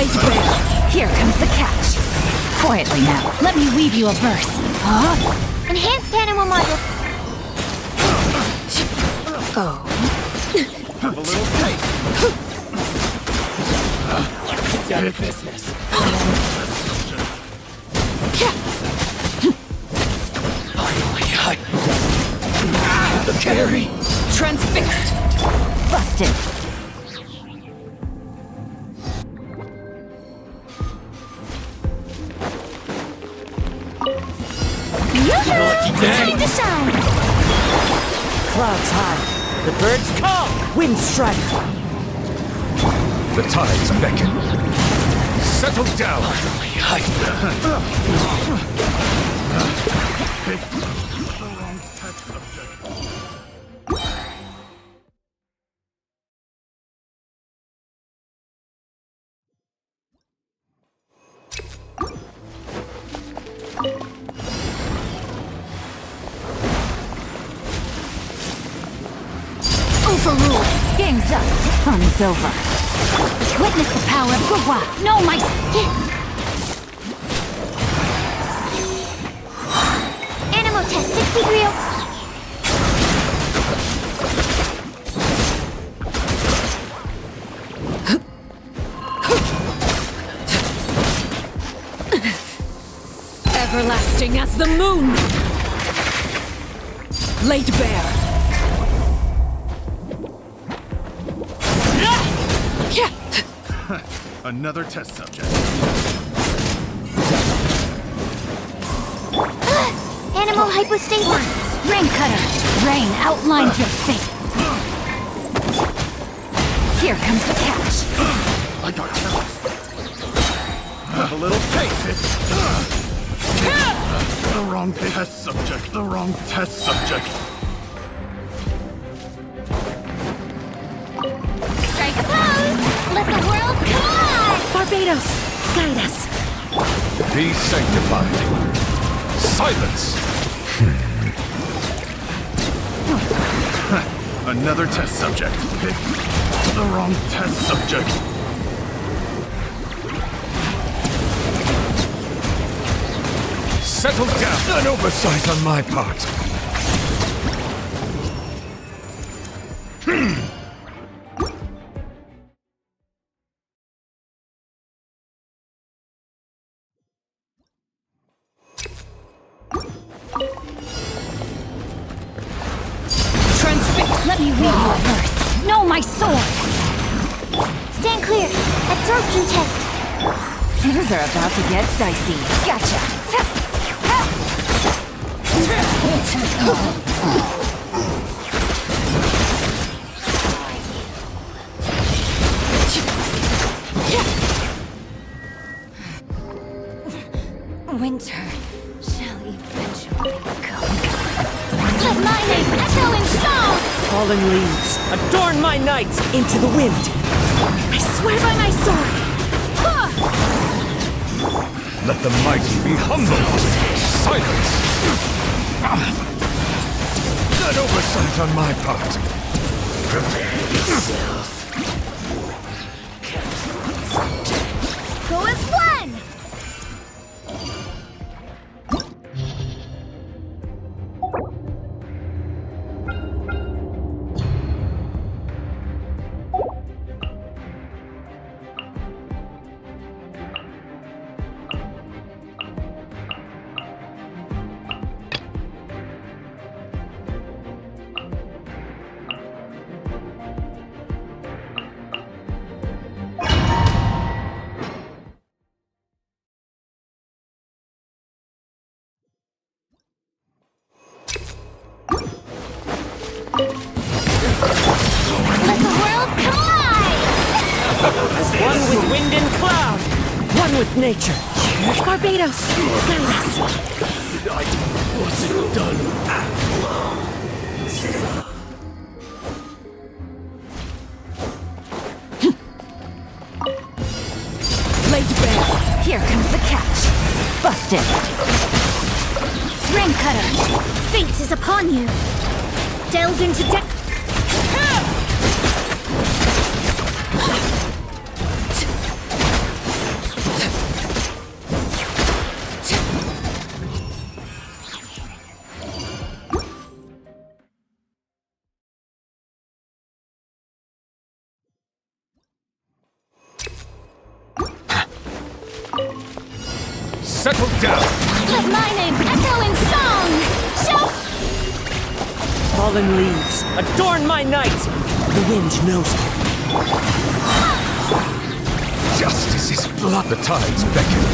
Late bear, here comes the catch. Quietly now, let me weave you a verse. Huh? Enhanced animal module. Oh. Have a little taste. Get out of business. Finally, the carry. Transfixed. Busted. Time to shine! Clouds high, the birds call, wind strike. The tides beckon. Settle down. Overruled. Game's up. Fun's over. Witness the power of Gua. No, my skin. Animal test 60 real. Everlasting as the moon. Late bear. Another test subject. Animal hypostasis. Rain cutter. Rain outlines your fate. Here comes the catch. I got have a little taste. The wrong test subject. The wrong test subject. Strike a pose. Let the world come on. Barbados, guide us. Be sanctified. Silence! Another test subject. Pick the wrong test subject. Settle down! An oversight on my part. Let me read you a verse. Know my sword. Stand clear. Absorption test. Things are about to get dicey. Gotcha. Winter shall eventually come. my name echo in song! Fallen leaves, adorn my night into the wind. I swear by my sword! Let the mighty be humble. Silence. Good oversight on my part. Prepare yourself. Go as one! Let the world collide! As one with wind and cloud, one with nature. Barbados, guide us! I wasn't done. Laid bare. Here comes the catch. Busted. Rain cutter, fate is upon you. Delve into death. Settle down. Let my name echo in song! Shout! Fallen leaves, adorn my night. The wind knows it. Justice is blood. The tides beckon.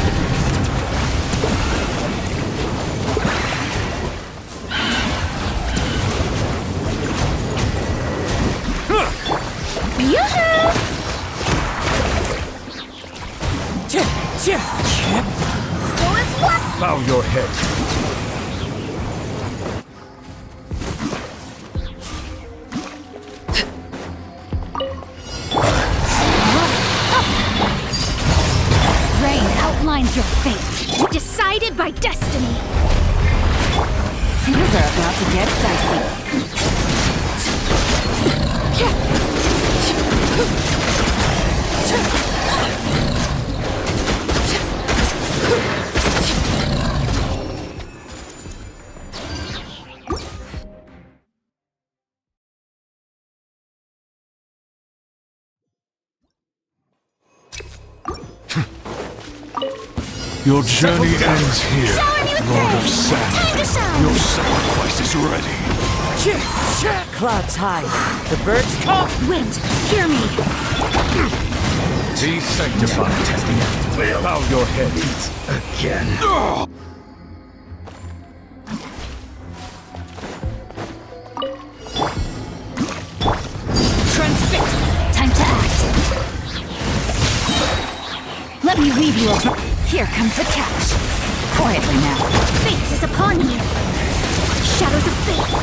Yoo-hoo! Go as one! Bow your head. Rain outlines your fate. Decided by destiny. Things are about to get dicey. Your journey ends here, Shower me with Lord of praise. Sand. Time to shine. Your sacrifice is ready. Clouds high, the birds come. Wind, hear me. Be sanctified. Bow your head. Again. Transfixed. Time to act. Let me weave you over. Here comes the catch. Quietly now. Fate is upon you. Shadows of fate.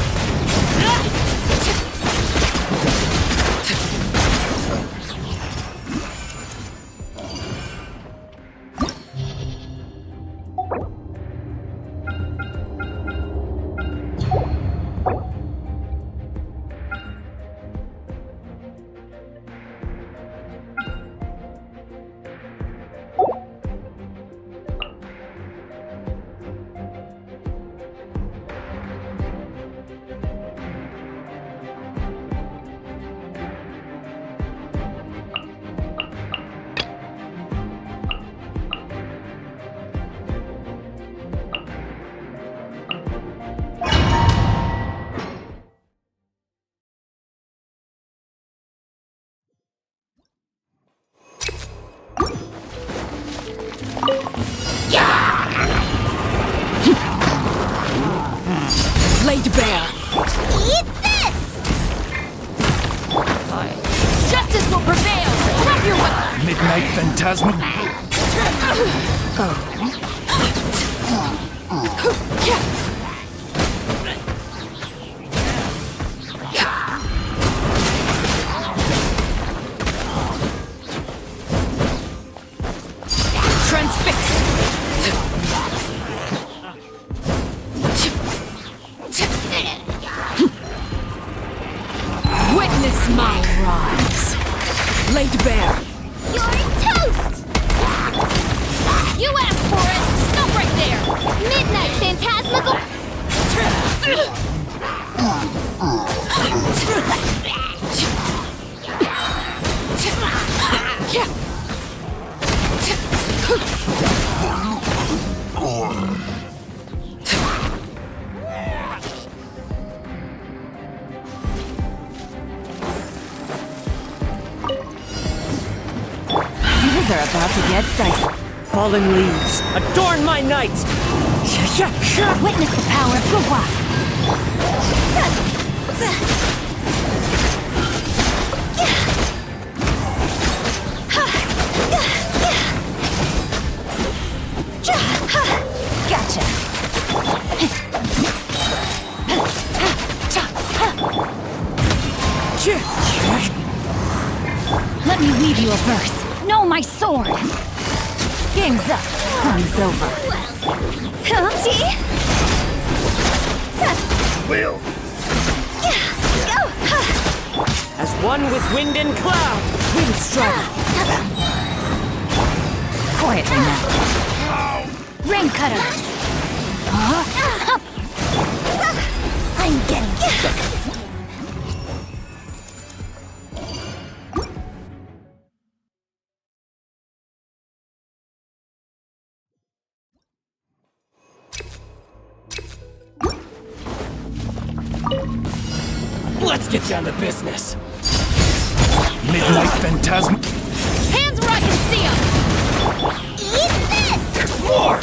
Laid bare. Eat this! Justice will prevail. Drop your weapon. Midnight Phantasm. Witness my rise. Laid bare. You're toast! You asked for it! Stop right there! Midnight Phantasmical... Things are about to get dicey. Fallen leaves, adorn my night! Witness the power of Gua. Gotcha. Let me weave you a verse. Know my sword. Game's up. Fun's over. See? Will. Go! As one with wind and cloud, wind strike. Quietly now. Rain cutter. I'm getting sick. Let's get down to business. Midnight Phantasm. Hands where I can see them! Eat this! There's more!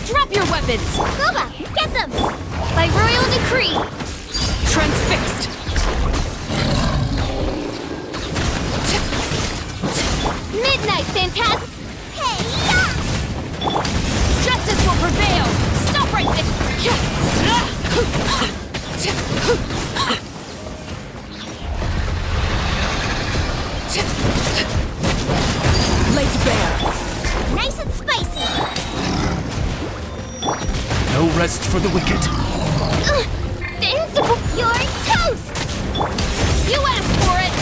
Drop your weapons! Boba, get them! By royal decree! Transfixed. Midnight Phantasm! Hey, yeah! Justice will prevail! Stop right there! Laid bare. Nice and spicy! No rest for the wicked. Invincible! You're toast! You asked for it!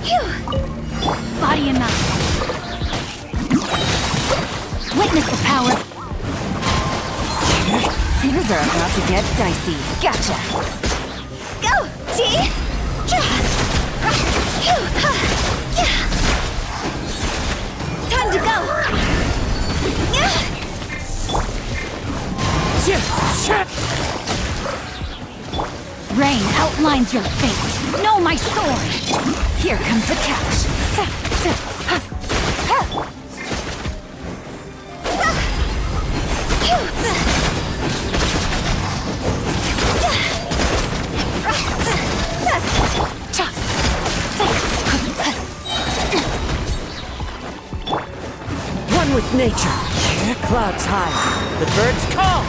Phew! Body and mind. Witness the power. Things are about to get dicey. Gotcha. Go! See? Time to go! Rain outlines your fate. Know my sword. Here comes the catch. One with nature. Clouds high. The birds call.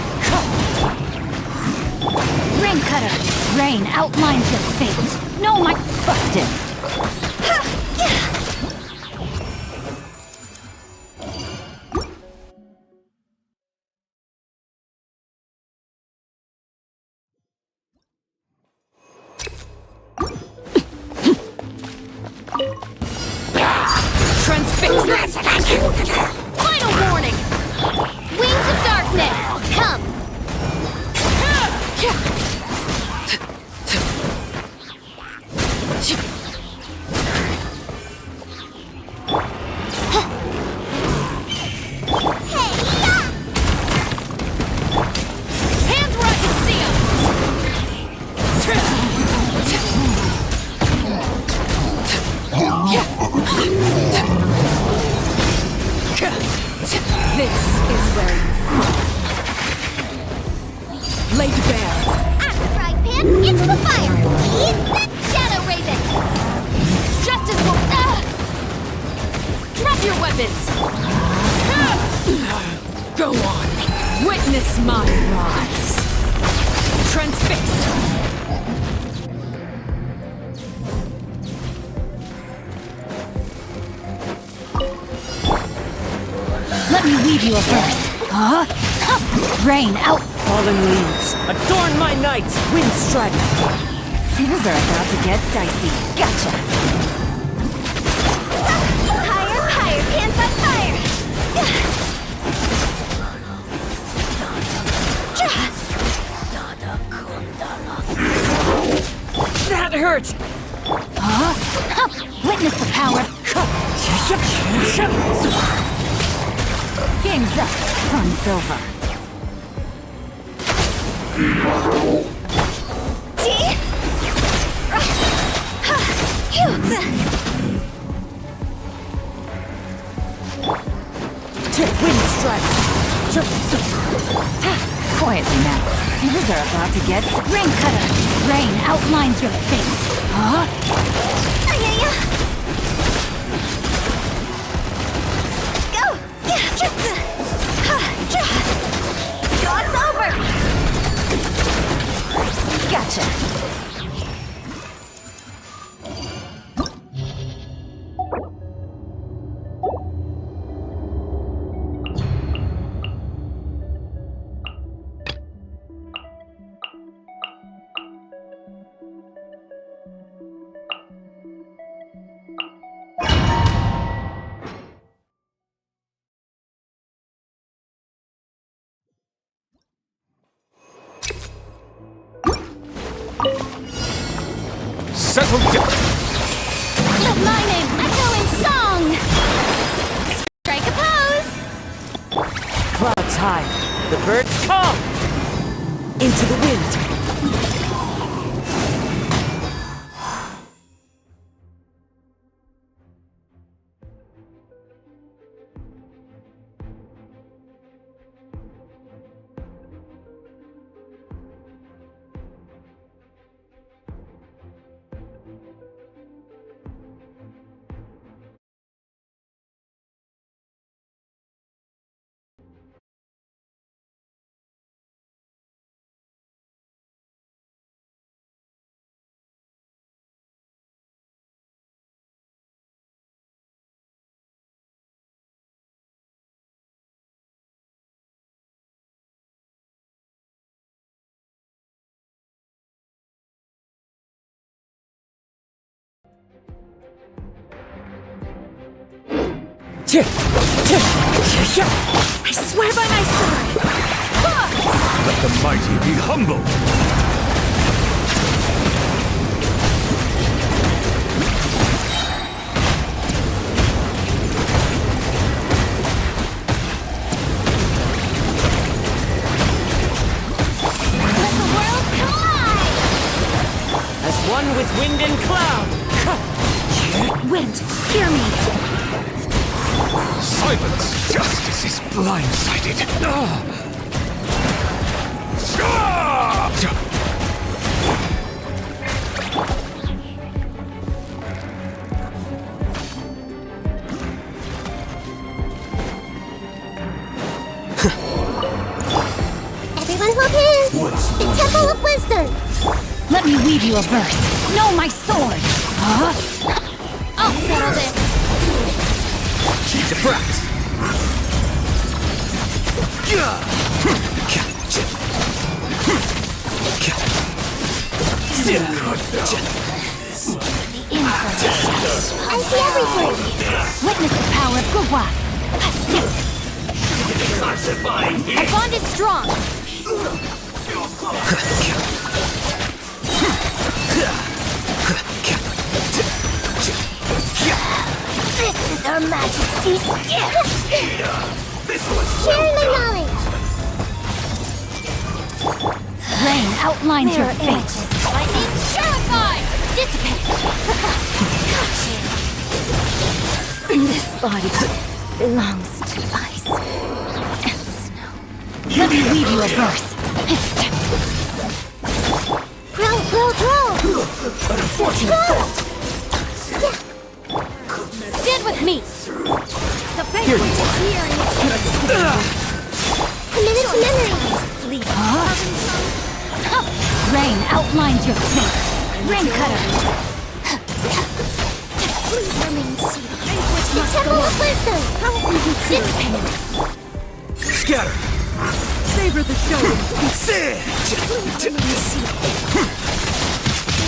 Rain cutter. Rain outlines your fate. Know my busted. Transfixed! Final warning! Wings of darkness! Come! Hands where I can see them! This is where you fall. Laid bare. At the frying pan, into the fire! Eat that shadow raven! Justice will... Drop your methods! Go on! Witness my rise! Transfixed! Let me weave you a verse. Huh? Rain out! Fallen leaves, adorn my night! Wind strike! Things are about to get dicey. Gotcha! Higher, higher, pants on fire! That hurt! Huh? Witness the power! Game's up. Fun's over. Wind strike! Quietly now. Things are about to get... Rain cutter! Rain outlines your fate. Huh? Go! Jaw's over! Gotcha! Settle down. Let my name echo in song! Strike a pose! Clouds high, the birds come! Into the wind! I swear by my sword! Let the mighty be humble. Let the world collide! As one with wind and cloud! Wind, hear me! Silence! Justice is blindsided. Everyone hold hands! The Temple of Wisdom! Let me weave you a verse. Know my sword! Huh? I'll settle this! She's a brat. I see everything! Witness the power of Gugwa! Our bond is strong! This is Her Majesty's gift! Share the knowledge! Rain outlines your fate. Lightning purified! Dissipate! This body belongs to ice and snow. Let me weave you a verse. Grow, grow, grow! Unfortunate fault. Stand with me! The Here you are. Committed to memory. Rain outlines your fate. Rain cutter. Please remain seated. The Temple of Wisdom. Dissipate. Scatter! Savor the show.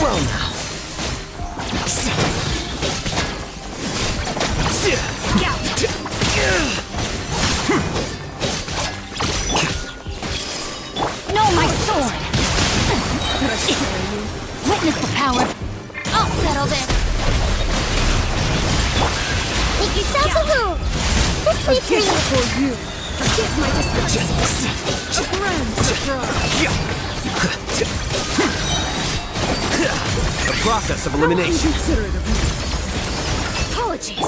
Well now. No, my sword! Witness the power. I'll settle this. Make yourselves at home. This way for you. Forgive my disguise. A grand surprise. The process of elimination. Apologies.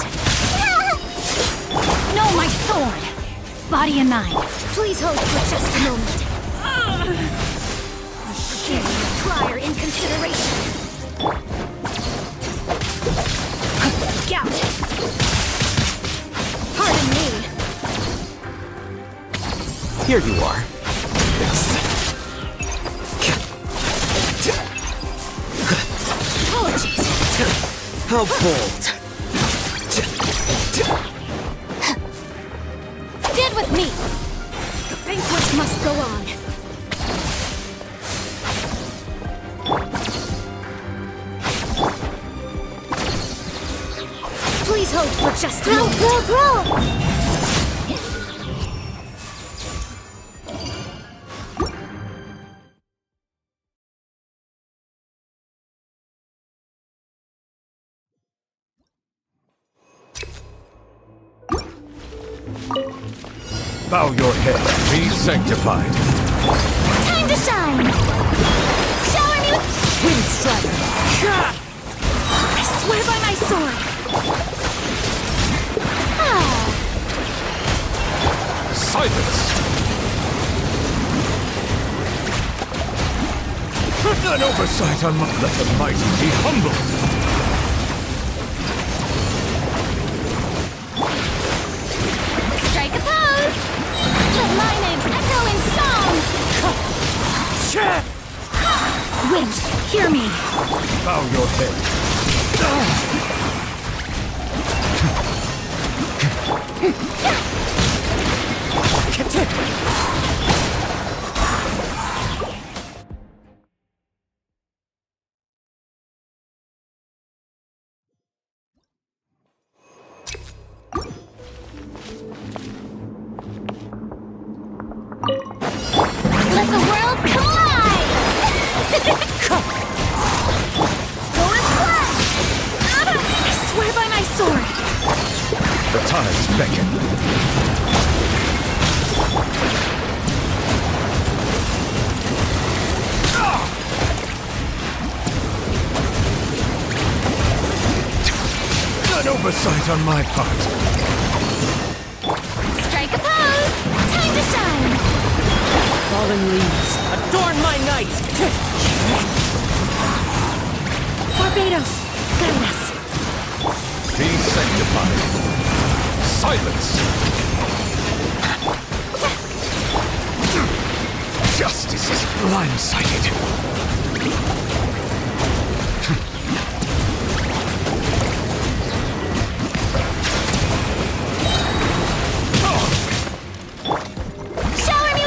No, my sword! Body and mind. Please hold for just a moment. Give me prior in consideration. Gout. Pardon me. Here you are. Apologies. How bold. Stand with me. The banquet must go on. Please hold for just a moment. Grow. Bow your head. Be sanctified. Time to shine. Shower me with Wind strider. I swear by my sword. Silence! An oversight on my... Let the mighty be humble! Strike a pose. Let my name echo in song. Wind, hear me. Bow your head. Let the world collide. Go and fly. I swear by my sword. The tides beckon. An oversight on my part. Strike a pose. Time to shine. Fallen leaves. Adorn my night. Barbados, guide us. Be sanctified. Silence! Justice is blindsided. Shower me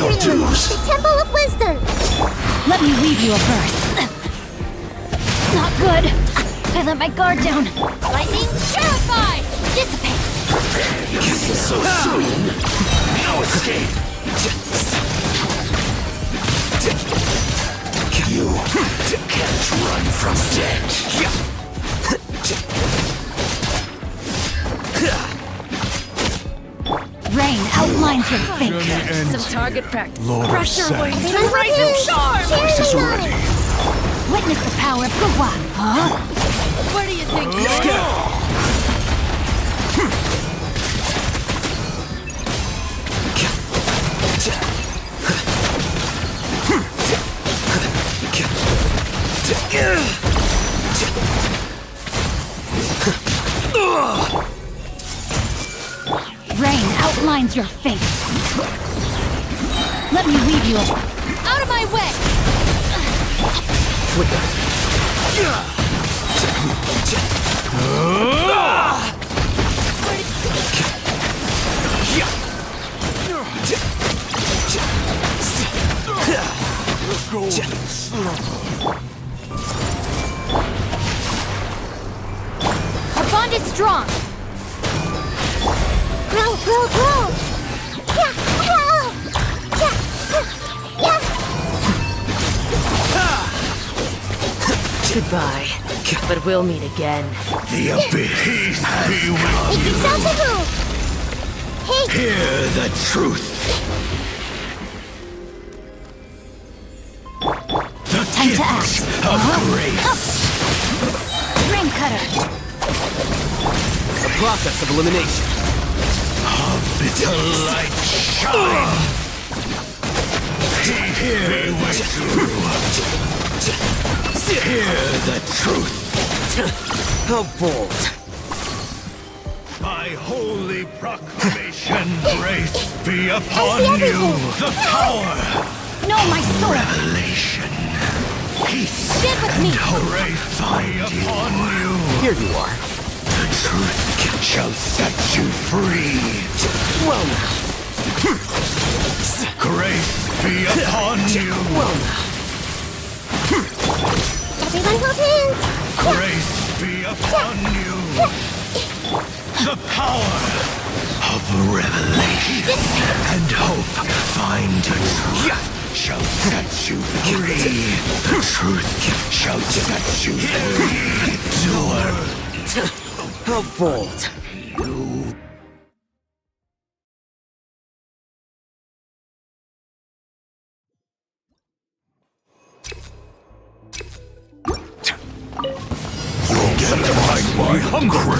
with the Temple of Wisdom. Let me weave you a verse. Not good. I let my guard down. Lightning, purify, dissipate. So soon? No escape! You can't run from death. Rain outlines your fate. Some target practice. Lord Pressure of wings Sand. to rising charm. Is ready. Witness the power of Gawa. Huh? Where do you think you're Mine's your fate. Let me leave you. Out of my way! Our bond is strong. Grow, grow, grow! Goodbye. But we'll meet again. The abyss be with you. Hear the truth. The Time to gift act. of grace. Ring cutter. The process of elimination. Bitter light shine. Hear with you. Hear the truth. How bold. By holy proclamation, grace be upon you. The power, No, my sword. revelation, peace, Stand with and me. grace be upon you. Here you are. The truth shall set you free. Well now. Grace be upon you. Well now. Everyone hold hands! Grace be upon you. The power of revelation and hope find you. Shall set you free. The truth shall set you free. How bold. My hunger.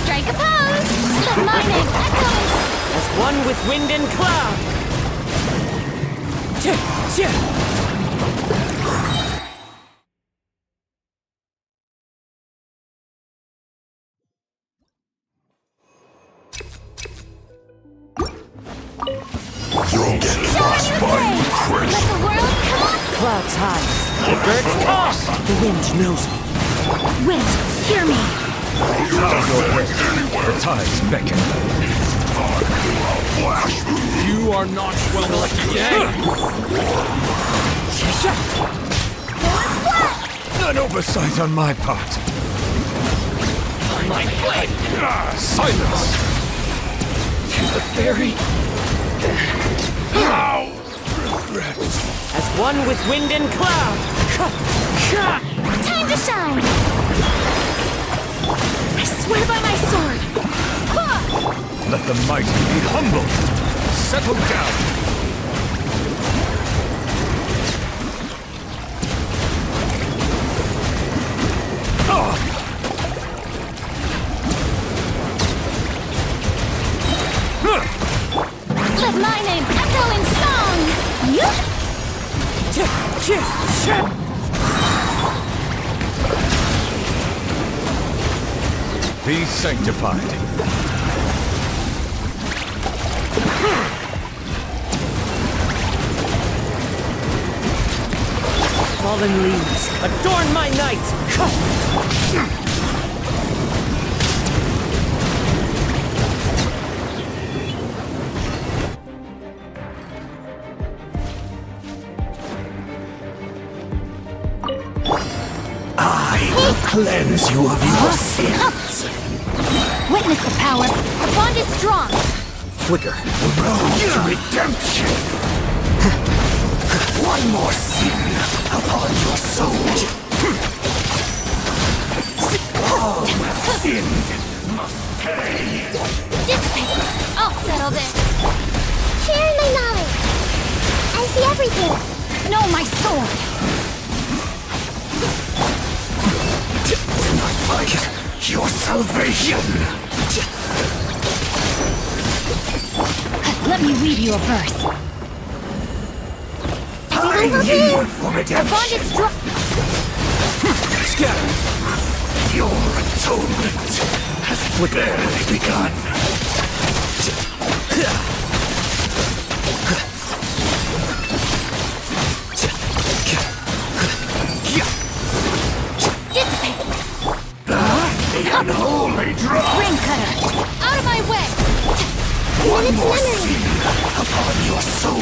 Strike a pose! Let my name echoes! As one with wind and cloud. You'll get lost by Let the world come up! Clouds high. The birds call. The wind knows me. Wind, hear me. The tides beckon. You are not welcome again. An oversight on my part. My blade. Silence! To the berry. Now! Regret. As one with wind and cloud. Time to shine! I swear by my sword. Let the mighty be humble. Settle down. Let my name echo in song! Be sanctified. Fallen leaves. Adorn my night. I will cleanse you of your sins. Witness the power. Our bond is strong! Flicker. Road to redemption. One more sin upon your soul. All sin must pay. Dissipate! I'll settle this! Share my knowledge! I see everything! No, my sword. Fight your salvation. Let me weave you a verse. I need for Our bond redemption. is strong! Scatter. Your atonement has barely begun. Dissipate! The unholy drop! Ring cutter! Out of my way! One more sin upon your soul!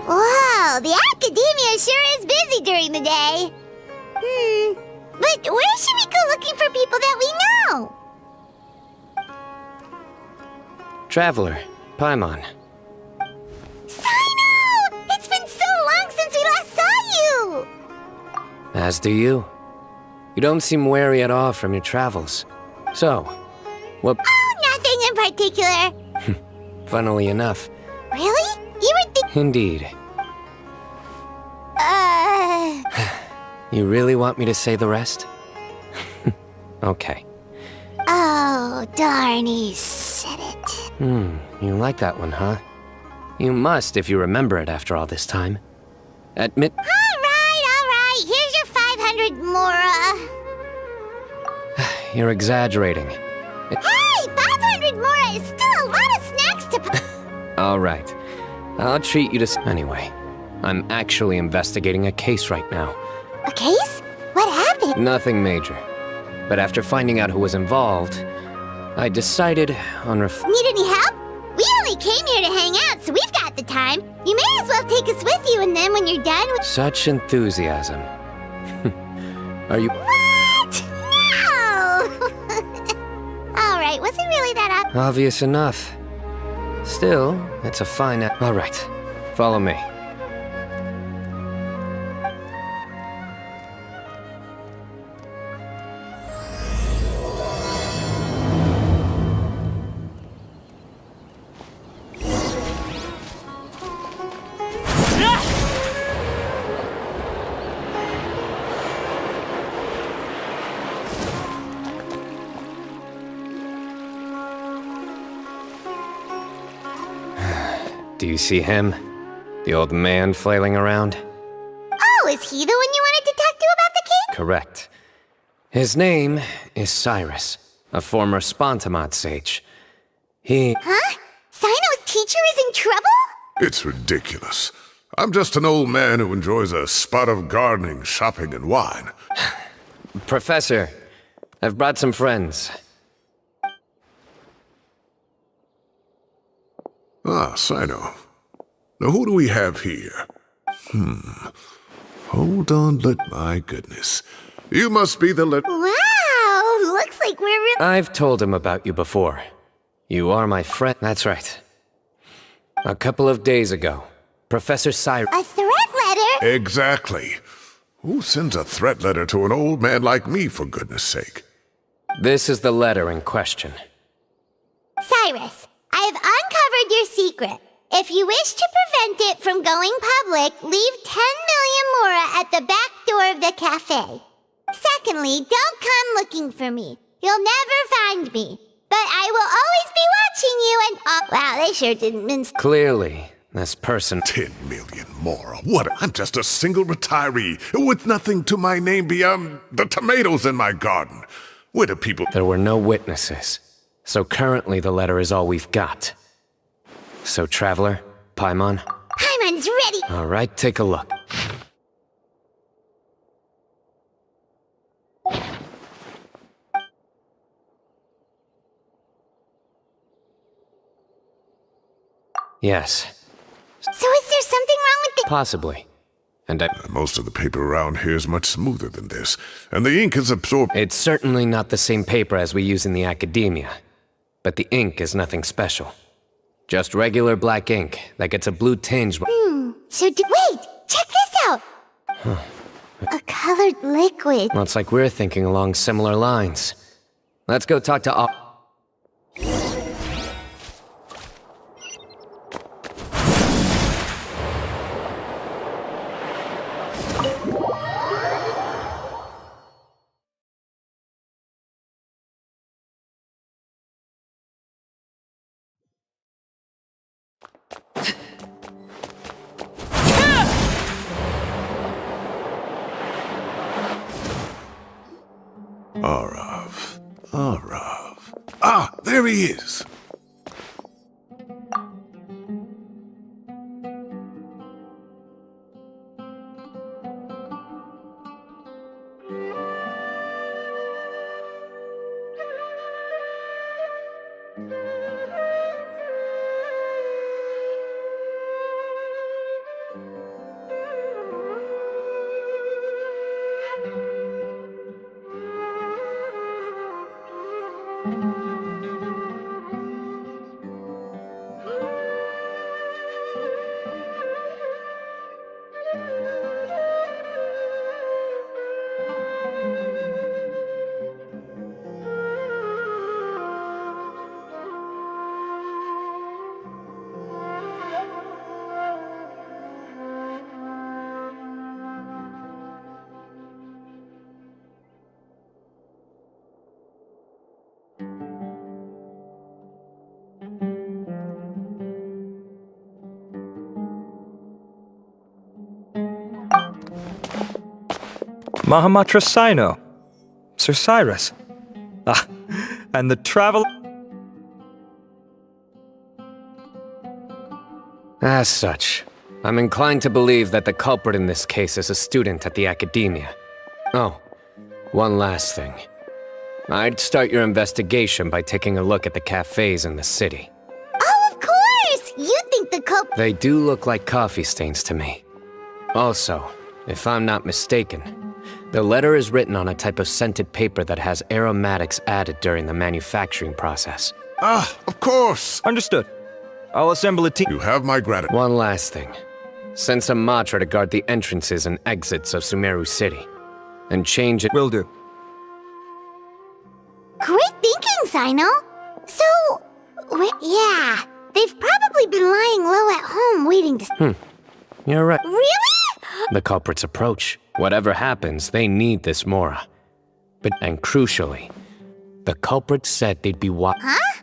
Wow, the academia sure is busy during the day. But where should we go looking for people that we know? Traveler, Paimon. Cyno! It's been so long since we last saw you! As do you. You don't seem weary at all from your travels. So, what... Oh, nothing in particular. Funnily enough. Really? You were Indeed. You really want me to say the rest? Okay. Oh, darn, he said it. You like that one, huh? You must if you remember it after all this time. Admit... All right. Here's your 500 mora. You're exaggerating. Hey, 500 mora is still a lot of snacks to... All right. I'll treat you to... Anyway, I'm actually investigating a case right now. A case? What happened? Nothing major. But after finding out who was involved, I decided on Need any help? We only came here to hang out, so we've got the time. You may as well take us with you, and then when you're done with... Such enthusiasm. Are you... What? No! All right, was it really that up? Obvious enough. Still, it's a fine... All right, follow me. Do you see him? The old man flailing around? Oh, is he the one you wanted to talk to about the cake? Correct. His name is Cyrus, a former Spontamod sage. He... Huh? Cyno's teacher is in trouble? It's ridiculous. I'm just an old man who enjoys a spot of gardening, shopping, and wine. Professor, I've brought some friends. Ah, Cyno. Now who do we have here? Hold on, my goodness. You must be the Wow, looks like we're really... I've told him about you before. You are my friend. That's right. A couple of days ago, Professor Cyrus... A threat letter? Exactly. Who sends a threat letter to an old man like me, for goodness sake? This is the letter in question. Cyrus, I have uncovered your secret. If you wish to prevent it from going public, leave 10 million mora at the back door of the cafe. Secondly, don't come looking for me. You'll never find me. But I will always be watching you and... wow, they sure didn't mince... Clearly, this person... 10 million more. What? I'm just a single retiree with nothing to my name beyond the tomatoes in my garden. Where do people... There were no witnesses, so currently the letter is all we've got. So, Traveler, Paimon? Paimon's ready! All right, take a look. Yes, So is there something wrong with the... possibly. And Most of the paper around here is much smoother than this, and the ink is absorbed... it's certainly not the same paper as we use in the academia. But the ink is nothing special. Just regular black ink that gets a blue tinge. Wait! Check this out! A colored liquid. Well, it's like we're thinking along similar lines. Let's go talk to Arav. Ah, there he is! Mahamatra Cyno, Sir Cyrus. Ah, and the travel... As such, I'm inclined to believe that the culprit in this case is a student at the academia. Oh, one last thing. I'd start your investigation by taking a look at the cafes in the city. Oh, of course! You think the culprit... They do look like coffee stains to me. Also, if I'm not mistaken, the letter is written on a type of scented paper that has aromatics added during the manufacturing process. Ah, of course! Understood. I'll assemble a team. You have my gratitude. One last thing. Send some Matra to guard the entrances and exits of Sumeru City. And change it... Will do. Great thinking, Cyno! So... yeah, they've probably been lying low at home waiting to... You're right. Really? The culprits approach. Whatever happens, they need this Mora. And crucially, the culprits said they'd be Huh?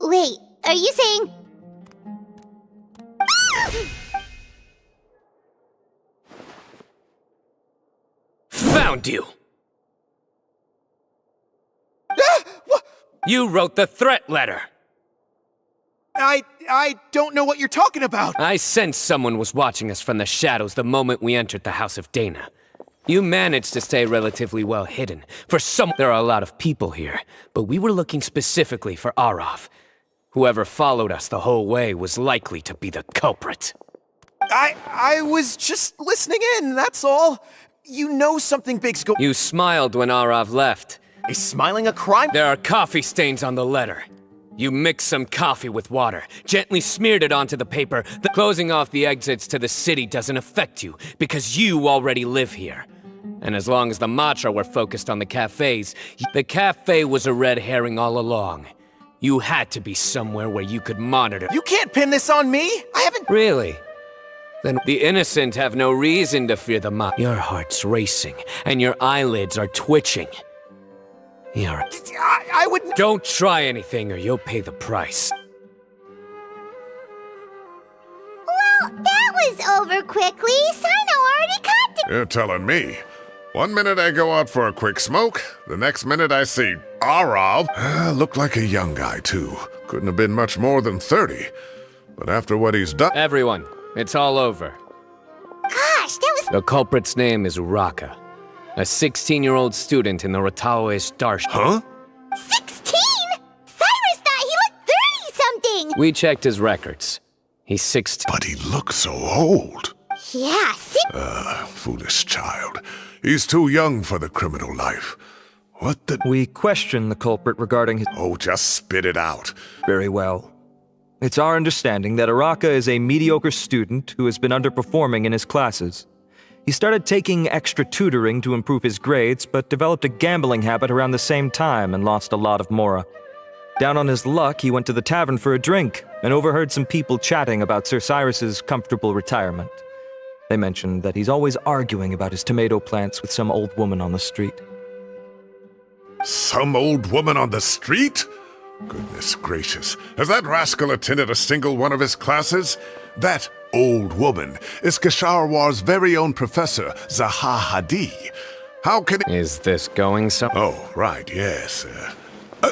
Wait, are you saying... Found you! You wrote the threat letter! I don't know what you're talking about. I sensed someone was watching us from the shadows the moment we entered the House of Dana. You managed to stay relatively well hidden. There are a lot of people here, but we were looking specifically for Arav. Whoever followed us the whole way was likely to be the culprit. I was just listening in, that's all. You know something big's going... You smiled when Arav left. Is smiling a crime? There are coffee stains on the letter. You mixed some coffee with water, gently smeared it onto the paper. Closing off the exits to the city doesn't affect you, because you already live here. And as long as the Matra were focused on the cafes, the cafe was a red herring all along. You had to be somewhere where you could monitor. You can't pin this on me! I haven't... Really? Then the innocent have no reason to fear the Matra. Your heart's racing, and your eyelids are twitching. You're... I would. Don't try anything or you'll pay the price. Well, that was over quickly. Cyno already caught the... You're telling me. One minute I go out for a quick smoke, the next minute I see Arav. Looked like a young guy, too. Couldn't have been much more than 30. But after what he's done... Everyone, it's all over. Gosh, that was... The culprit's name is Uraka, a 16-year-old student in the Rataoish Darsh. Huh? 16? Cyrus thought he looked 30-something! We checked his records. He's 16. But he looks so old. Yeah, Foolish child. He's too young for the criminal life. What the... We questioned the culprit regarding his... Oh, just spit it out. Very well. It's our understanding that Uraka is a mediocre student who has been underperforming in his classes. He started taking extra tutoring to improve his grades, but developed a gambling habit around the same time and lost a lot of mora. Down on his luck, he went to the tavern for a drink and overheard some people chatting about Sir Cyrus's comfortable retirement. They mentioned that he's always arguing about his tomato plants with some old woman on the street. Some old woman on the street? Goodness gracious. Has that rascal attended a single one of his classes? That old woman is Kasharwar's very own professor, Zaha Hadi. How can... Is this going so? Oh, right, yes.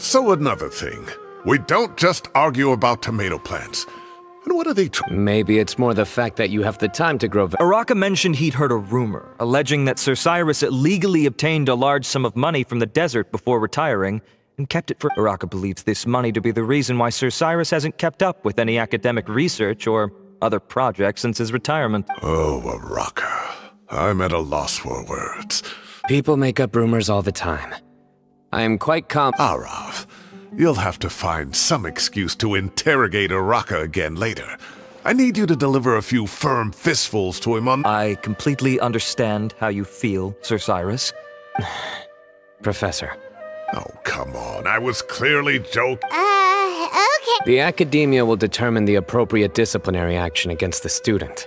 So another thing. We don't just argue about tomato plants. And what are they... Maybe it's more the fact that you have the time to grow... Uraka mentioned he'd heard a rumor, alleging that Sir Cyrus illegally obtained a large sum of money from the desert before retiring, and kept it for... Uraka believes this money to be the reason why Sir Cyrus hasn't kept up with any academic research or other projects since his retirement. Oh, Uraka. I'm at a loss for words. People make up rumors all the time. I am quite Arav, you'll have to find some excuse to interrogate Uraka again later. I need you to deliver a few firm fistfuls to him on... I completely understand how you feel, Sir Cyrus. Professor. Oh, come on. I was clearly joking. Okay. The academia will determine the appropriate disciplinary action against the student.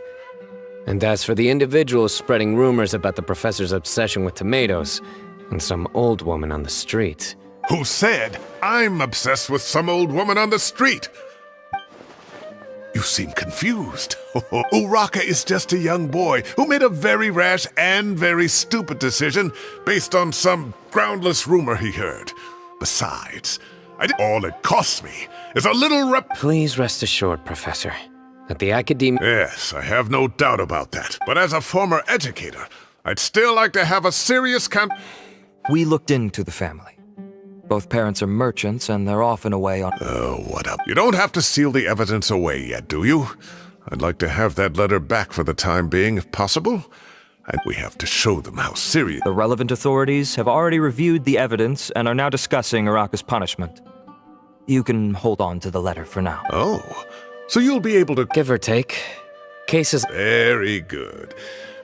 And as for the individual spreading rumors about the professor's obsession with tomatoes and some old woman on the street... Who said I'm obsessed with some old woman on the street? You seem confused. Uraka is just a young boy who made a very rash and very stupid decision based on some groundless rumor he heard. Besides, all it costs me is a little Please rest assured, Professor, that the academia... Yes, I have no doubt about that. But as a former educator, I'd still like to have a serious We looked into the family. Both parents are merchants, and they're often away on... Oh, what up? You don't have to seal the evidence away yet, do you? I'd like to have that letter back for the time being, if possible. And we have to show them how serious... The relevant authorities have already reviewed the evidence and are now discussing Uraka's punishment. You can hold on to the letter for now. Oh, so you'll be able to... Give or take. Cases... Very good.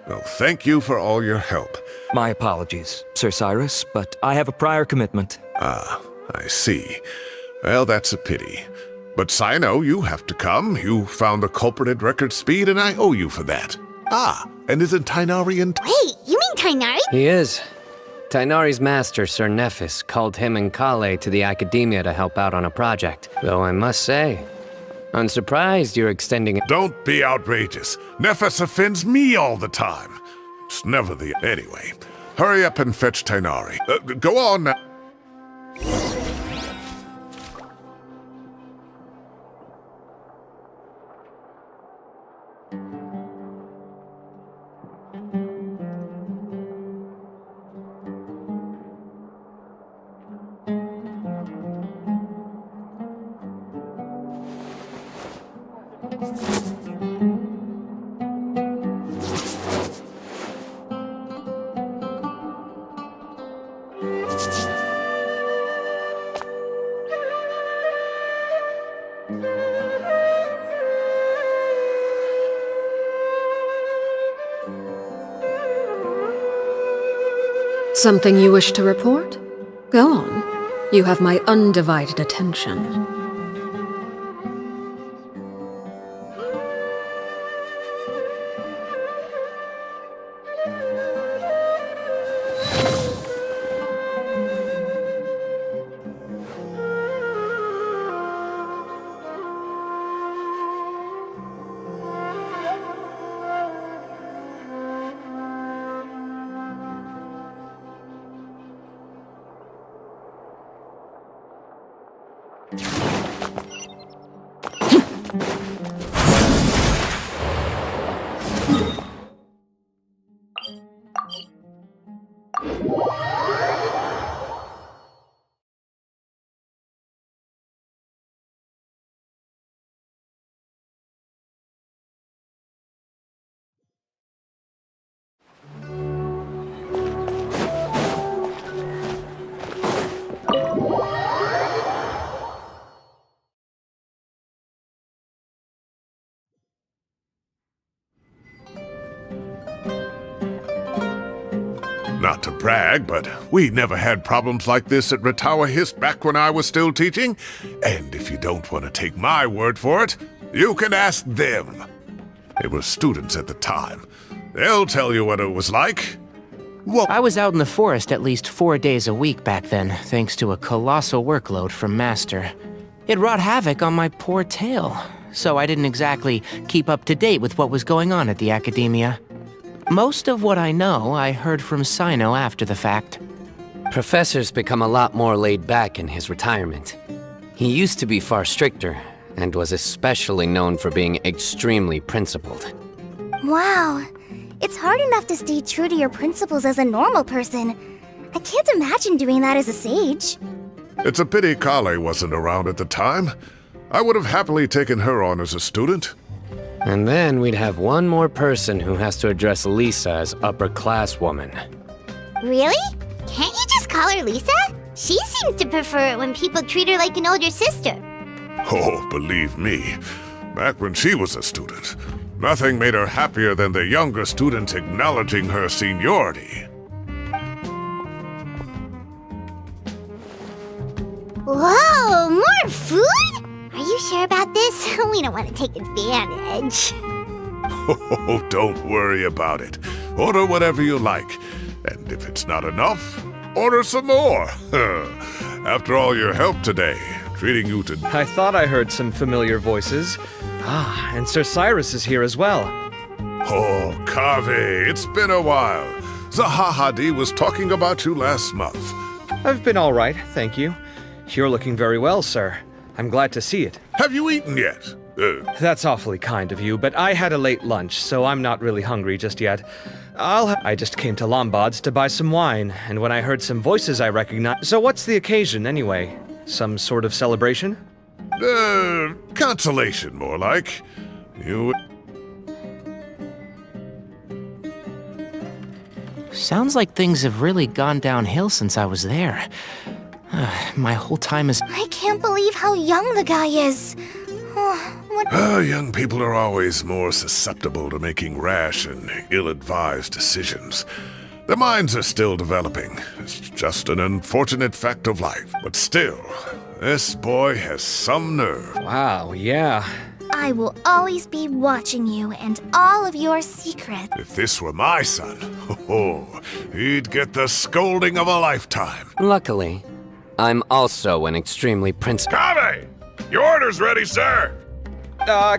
Well, thank you for all your help. My apologies, Sir Cyrus, but I have a prior commitment. Ah, I see. Well, that's a pity. But Cyno, you have to come. You found the culprit at record speed, and I owe you for that. Ah, and isn't Tainari in... Wait, you mean Tainari? He is. Tainari's master, Sir Nephis, called him and Kale to the academia to help out on a project. Though I must say, I'm surprised you're extending it. Don't be outrageous. Nephis offends me all the time. It's never the... Anyway, hurry up and fetch Tainari. Go on now. Something you wish to report? Go on. You have my undivided attention. Not to brag, but we never had problems like this at Ratawa Hist back when I was still teaching. And if you don't want to take my word for it, you can ask them. They were students at the time. They'll tell you what it was like. I was out in the forest at least 4 days a week back then, thanks to a colossal workload from Master. It wrought havoc on my poor tail, so I didn't exactly keep up to date with what was going on at the academia. Most of what I know, I heard from Cyno after the fact. Professor's become a lot more laid back in his retirement. He used to be far stricter, and was especially known for being extremely principled. Wow. It's hard enough to stay true to your principles as a normal person. I can't imagine doing that as a sage. It's a pity Kale wasn't around at the time. I would have happily taken her on as a student. And then we'd have one more person who has to address Lisa as upper-class woman. Really? Can't you just call her Lisa? She seems to prefer it when people treat her like an older sister. Oh, believe me, back when she was a student, nothing made her happier than the younger students acknowledging her seniority. Whoa, more food? Are you sure about this? We don't want to take advantage. Oh, don't worry about it. Order whatever you like. And if it's not enough, order some more. After all your help today, treating you to... I thought I heard some familiar voices. Ah, and Sir Cyrus is here as well. Oh, Kaveh, it's been a while. Zahahadi was talking about you last month. I've been all right, thank you. You're looking very well, sir. I'm glad to see it. Have you eaten yet? That's awfully kind of you, but I had a late lunch, so I'm not really hungry just yet. I just came to Lombard's to buy some wine, and when I heard some voices I recognized... So what's the occasion, anyway? Some sort of celebration? Consolation, more like. You... Sounds like things have really gone downhill since I was there. My whole time is... I can't believe how young the guy is. Young people are always more susceptible to making rash and ill-advised decisions. Their minds are still developing. It's just an unfortunate fact of life. But still, this boy has some nerve. Wow, yeah. I will always be watching you and all of your secrets. If this were my son, he'd get the scolding of a lifetime. Luckily, I'm also an extremely principled... Kaveh! Your order's ready, sir!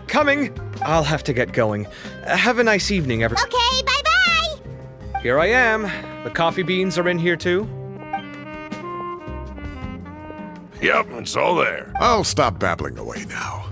Coming. I'll have to get going. Have a nice evening, everyone. Okay, bye-bye! Here I am. The coffee beans are in here, too. Yep, it's all there. I'll stop babbling away now.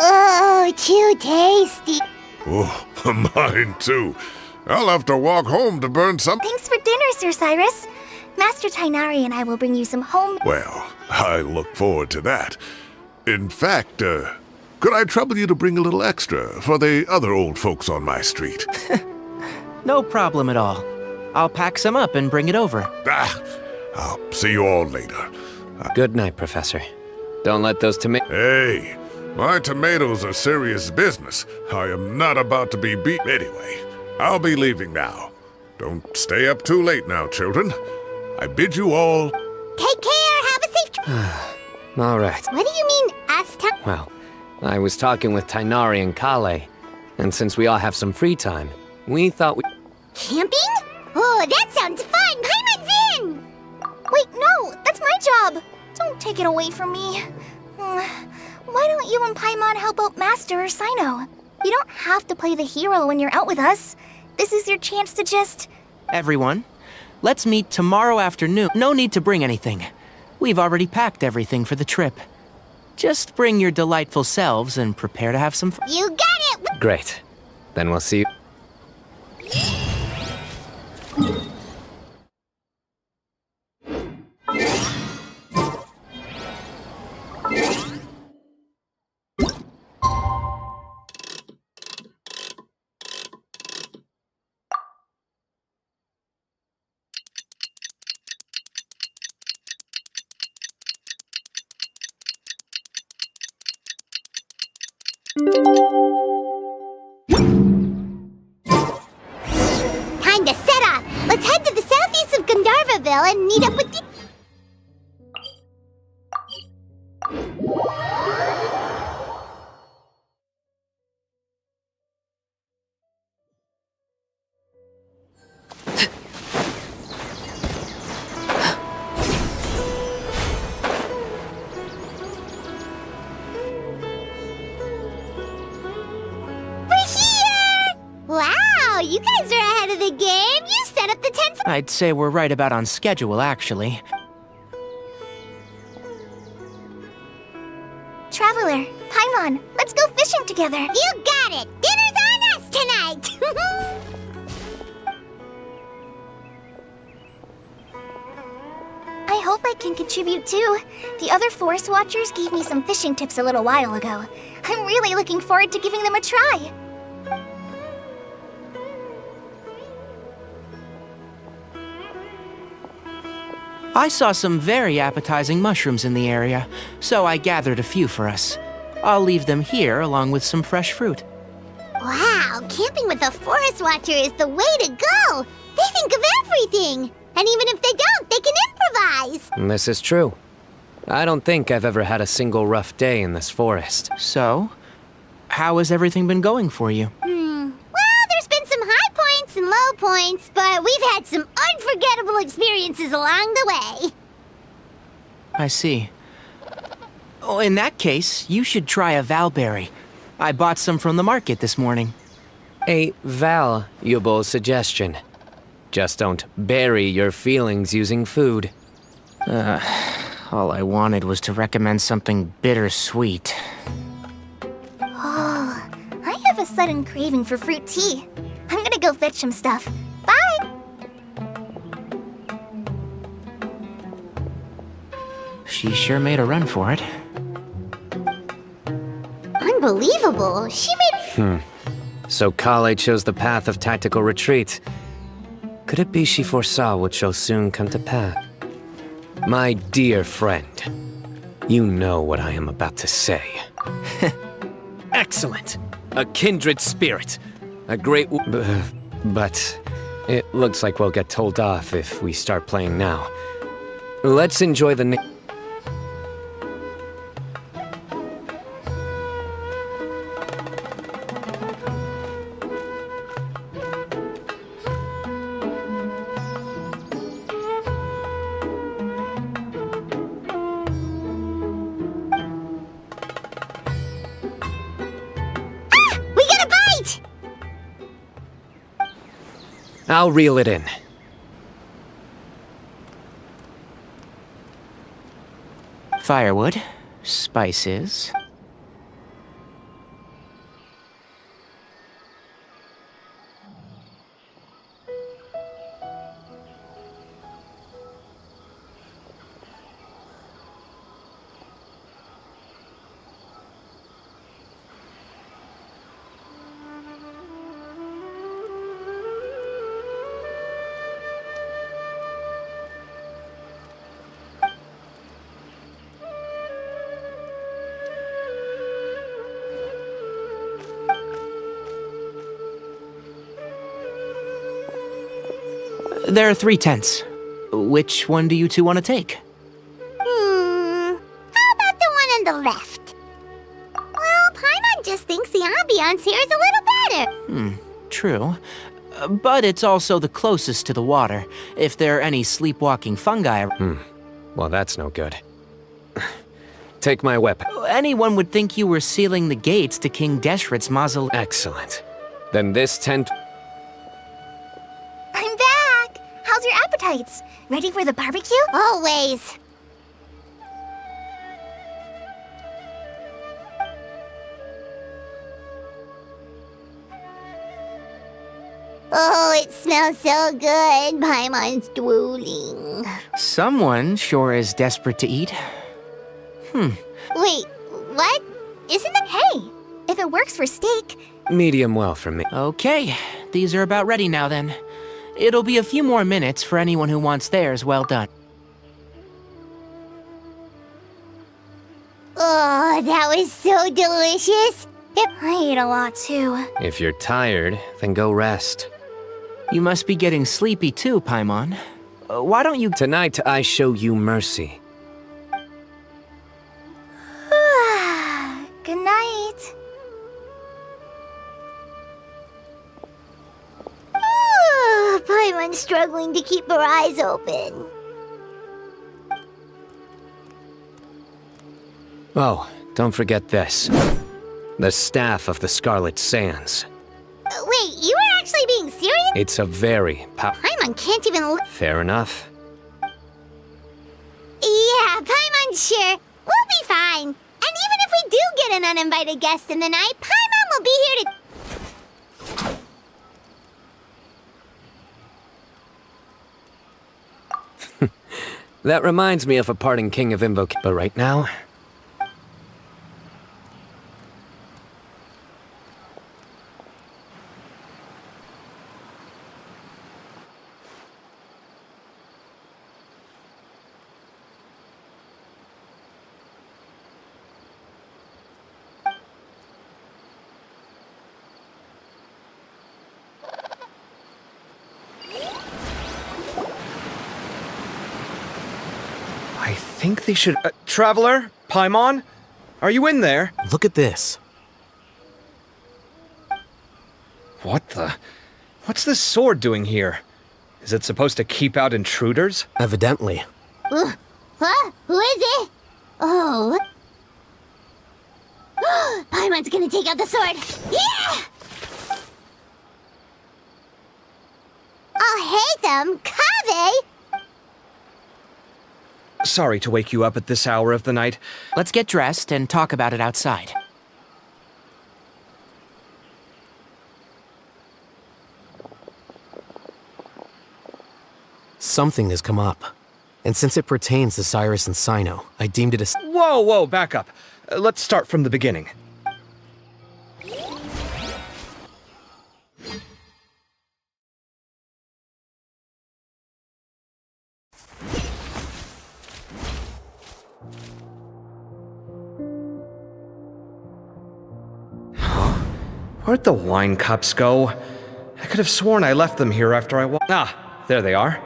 Oh, too tasty. Oh, mine too. I'll have to walk home to burn some... Thanks for dinner, Sir Cyrus. Master Tainari and I will bring you some home... Well, I look forward to that. In fact, could I trouble you to bring a little extra for the other old folks on my street? No problem at all. I'll pack some up and bring it over. I'll see you all later. Good night, Professor. Don't let those tomatoes... Hey, my tomatoes are serious business. I am not about to be beat... Anyway, I'll be leaving now. Don't stay up too late now, children. I bid you all... Take care, have a safe trip. All right. What do you mean, Well, I was talking with Tainari and Kale, and since we all have some free time, we thought we... Camping? Oh, that sounds fun! Paimon's in! Wait, no! That's my job! Don't take it away from me. Why don't you and Paimon help out Master or Cyno? You don't have to play the hero when you're out with us. This is your chance to just... Everyone, let's meet tomorrow afternoon. No need to bring anything. We've already packed everything for the trip. Just bring your delightful selves and prepare to have some fun. You got it! Great. Then we'll see you. Time to set off! Let's head to the southeast of Gandharvaville and meet up with the... Wow, you guys are ahead of the game! You set up the tents... I'd say we're right about on schedule, actually. Traveler, Paimon, let's go fishing together. You got it! Dinner's on us tonight! I hope I can contribute too. The other Forest Watchers gave me some fishing tips a little while ago. I'm really looking forward to giving them a try. I saw some very appetizing mushrooms in the area, so I gathered a few for us. I'll leave them here along with some fresh fruit. Wow, camping with a Forest Watcher is the way to go! They think of everything! And even if they don't, they can improvise! This is true. I don't think I've ever had a single rough day in this forest. So, how has everything been going for you? Well, there's been some high points and low points, but we've had some unforgettable experiences along the way. I see. Oh, in that case, you should try a valberry. I bought some from the market this morning. A valuable suggestion. Just don't bury your feelings using food. All I wanted was to recommend something bittersweet. Oh, I have a sudden craving for fruit tea. I'm gonna go fetch some stuff. Bye! She sure made a run for it. Unbelievable! She made... So Kale chose the path of tactical retreat. Could it be she foresaw what shall soon come to pass? My dear friend, you know what I am about to say. Excellent! A kindred spirit. A great but it looks like we'll get told off if we start playing now. Let's enjoy the We got a bite! I'll reel it in. Firewood, spices. There are 3 tents. Which one do you two want to take? How about the one on the left? Well, Paimon just thinks the ambiance here is a little better. True. but it's also the closest to the water. If there are any sleepwalking fungi... Well, that's no good. Take my weapon. Anyone would think you were sealing the gates to King Deshret's mausoleum. Excellent. Then this tent... I'm back! How's your appetites? Ready for the barbecue? Always. Oh, it smells so good. Paimon's drooling. Someone sure is desperate to eat. Wait, what? Isn't that... Hey, if it works for steak... Medium well for me. Okay, these are about ready now then. It'll be a few more minutes for anyone who wants theirs well done. Oh, that was so delicious. I ate a lot too. If you're tired, then go rest. You must be getting sleepy too, Paimon. Why don't you... Tonight, I show you mercy. Good night. Paimon's struggling to keep her eyes open. Oh, don't forget this. The Staff of the Scarlet Sands. Wait, you were actually being serious? It's a very Paimon can't even look. Fair enough. Yeah, Paimon's sure. We'll be fine. And even if we do get an uninvited guest in the night, Paimon will be here to... That reminds me of a parting king of Invoke. But right now... I think they should... Traveler? Paimon? Are you in there? Look at this. What the... What's this sword doing here? Is it supposed to keep out intruders? Evidently. Huh? Who is it? Oh. Paimon's gonna take out the sword. Yeah! I'll hate them, Kave! Sorry to wake you up at this hour of the night. Let's get dressed and talk about it outside. Something has come up. And since it pertains to Cyrus and Cyno, I deemed it as... Whoa, back up. Let's start from the beginning. Where'd the wine cups go? I could have sworn I left them here after I there they are.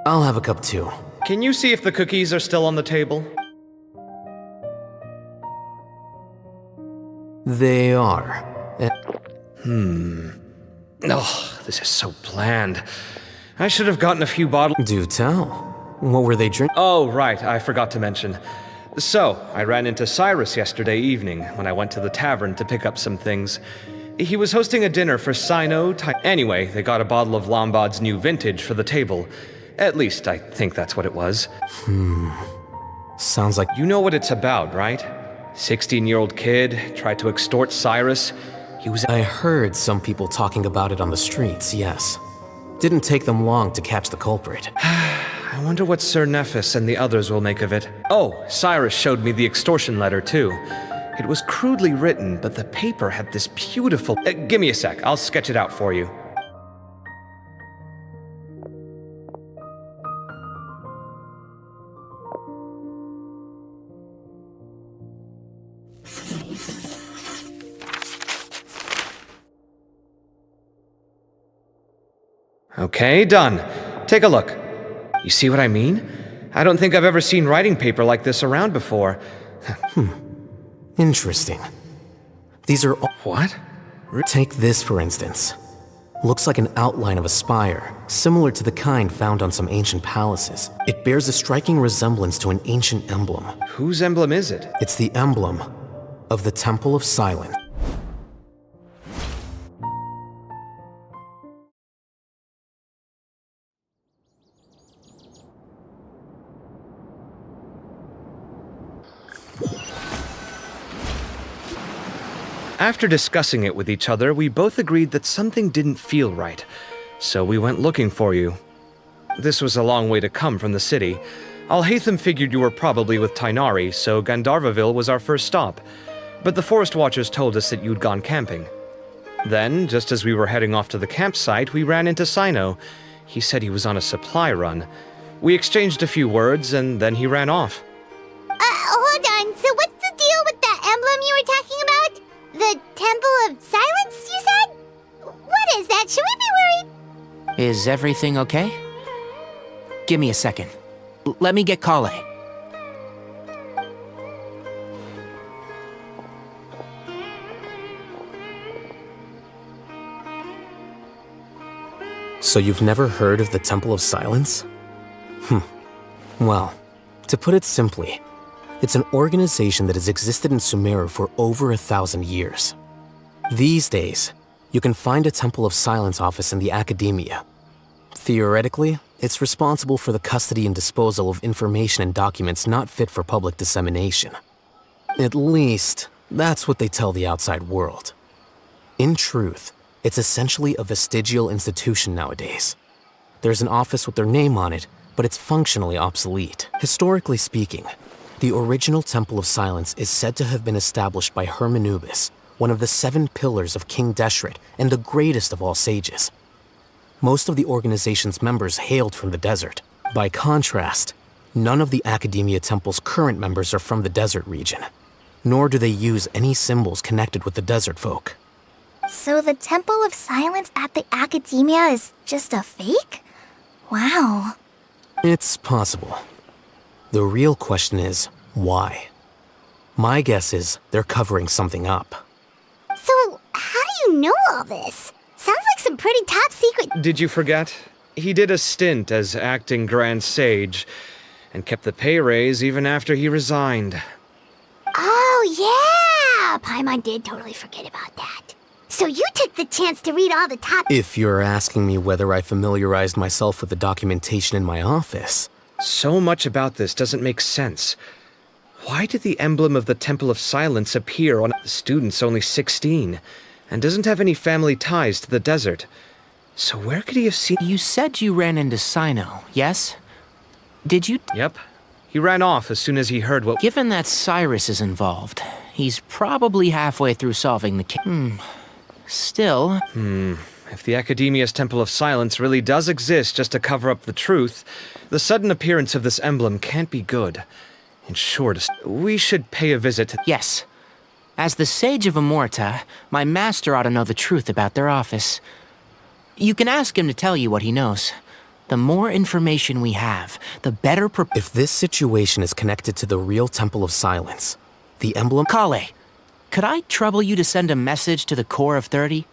I'll have a cup too. Can you see if the cookies are still on the table? They are. Oh, this is so bland. I should have gotten a few bottles. Do tell. What were they drinking? Oh, right, I forgot to mention. So, I ran into Cyrus yesterday evening when I went to the tavern to pick up some things. He was hosting a dinner for Cyno. Anyway, they got a bottle of Lombard's new vintage for the table. At least, I think that's what it was. Sounds like... You know what it's about, right? 16-year-old kid tried to extort Cyrus. He was... I heard some people talking about it on the streets, yes. Didn't take them long to catch the culprit. I wonder what Sir Nephis and the others will make of it. Oh, Cyrus showed me the extortion letter, too. It was crudely written, but the paper had this beautiful... give me a sec, I'll sketch it out for you. Okay, done. Take a look. You see what I mean? I don't think I've ever seen writing paper like this around before. Interesting. These are all... What? Take this, for instance. Looks like an outline of a spire, similar to the kind found on some ancient palaces. It bears a striking resemblance to an ancient emblem. Whose emblem is it? It's the emblem of the Temple of Silence. After discussing it with each other, we both agreed that something didn't feel right, so we went looking for you. This was a long way to come from the city. Alhaitham figured you were probably with Tighnari, so Gandharvaville was our first stop, but the Forest Watchers told us that you'd gone camping. Then, just as we were heading off to the campsite, we ran into Cyno. He said he was on a supply run. We exchanged a few words, and then he ran off. Hold on, so what's the deal with that emblem you were talking about? The Temple of Silence, you said? What is that? Should we be worried? Is everything okay? Give me a second. Let me get Kale. So you've never heard of the Temple of Silence? Well, to put it simply, it's an organization that has existed in Sumeru for over 1,000 years. These days, you can find a Temple of Silence office in the academia. Theoretically, it's responsible for the custody and disposal of information and documents not fit for public dissemination. At least, that's what they tell the outside world. In truth, it's essentially a vestigial institution nowadays. There's an office with their name on it, but it's functionally obsolete. Historically speaking, the original Temple of Silence is said to have been established by Hermanubis, one of the 7 pillars of King Deshret and the greatest of all sages. Most of the organization's members hailed from the desert. By contrast, none of the Academia Temple's current members are from the desert region, nor do they use any symbols connected with the desert folk. So the Temple of Silence at the Academia is just a fake? Wow. It's possible. The real question is, why? My guess is they're covering something up. So, how do you know all this? Sounds like some pretty top secret. Did you forget? He did a stint as acting Grand Sage, and kept the pay raise even after he resigned. Oh, yeah! Paimon did totally forget about that. So you took the chance to read all the top... If you're asking me whether I familiarized myself with the documentation in my office... So much about this doesn't make sense. Why did the emblem of the Temple of Silence appear on a student's only 16, and doesn't have any family ties to the desert? So where could he have seen... You said you ran into Cyno, yes? Did you... Yep. He ran off as soon as he heard what... Given that Cyrus is involved, he's probably halfway through solving the case. Still... If the Academia's Temple of Silence really does exist just to cover up the truth, the sudden appearance of this emblem can't be good. And sure, we should pay a visit to... Yes. As the Sage of Amorta, my master ought to know the truth about their office. You can ask him to tell you what he knows. The more information we have, the better If this situation is connected to the real Temple of Silence, the emblem... Kale, could I trouble you to send a message to the Core of 30?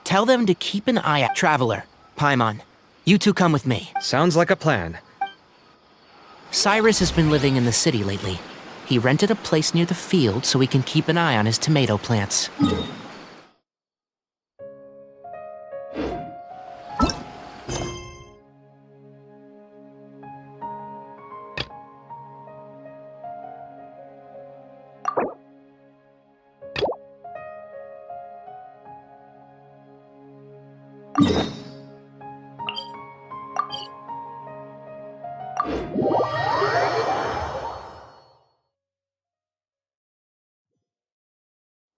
Tell them to keep an eye out. Traveler, Paimon, you two come with me. Sounds like a plan. Cyrus has been living in the city lately. He rented a place near the field so he can keep an eye on his tomato plants.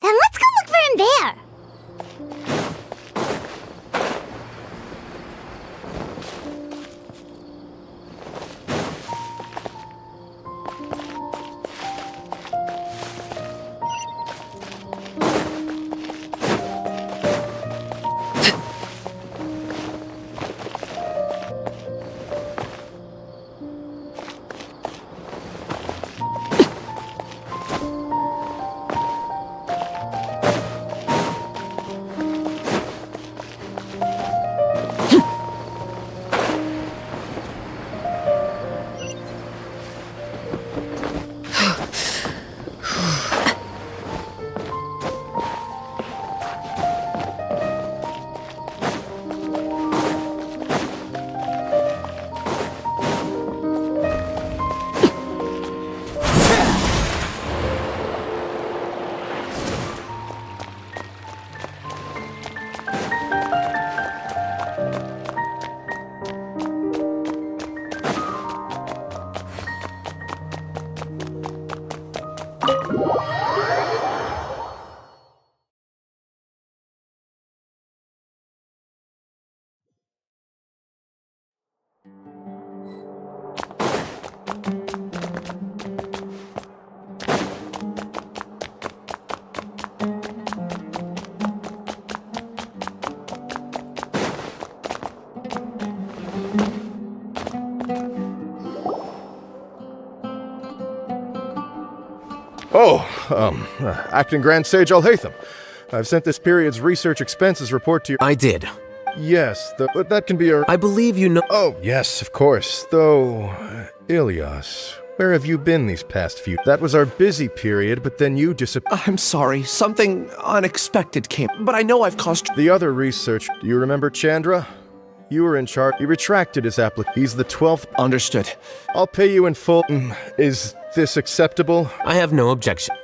Then let's go look for him Acting Grand Sage Alhaitham. I've sent this period's research expenses report to you. I did. Yes, but that can be a... I believe you know... Oh, yes, of course. Though, Ilias, where have you been these past few... That was our busy period, but then you disappeared. I'm sorry, something unexpected came, but I know I've caused... The other research, do you remember Chandra? You were in charge. He retracted his application. He's the 12th... Understood. I'll pay you in full. Is this acceptable? I have no objection.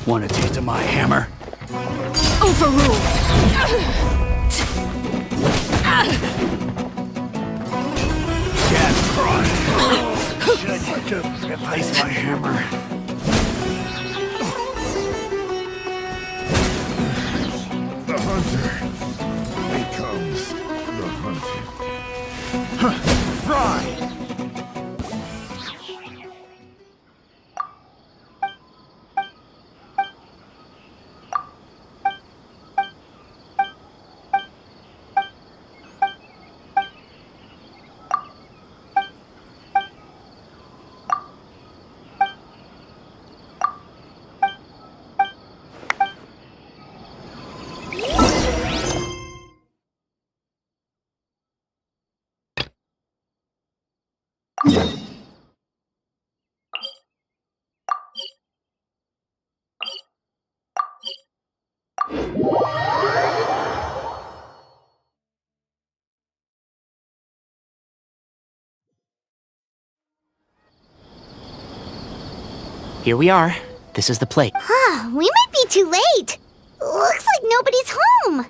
Want a taste of my hammer? Overruled! Cat cry! Should replace my hammer. The hunter becomes the hunted. Fry! Here we are. This is the plate. We might be too late. Looks like nobody's home.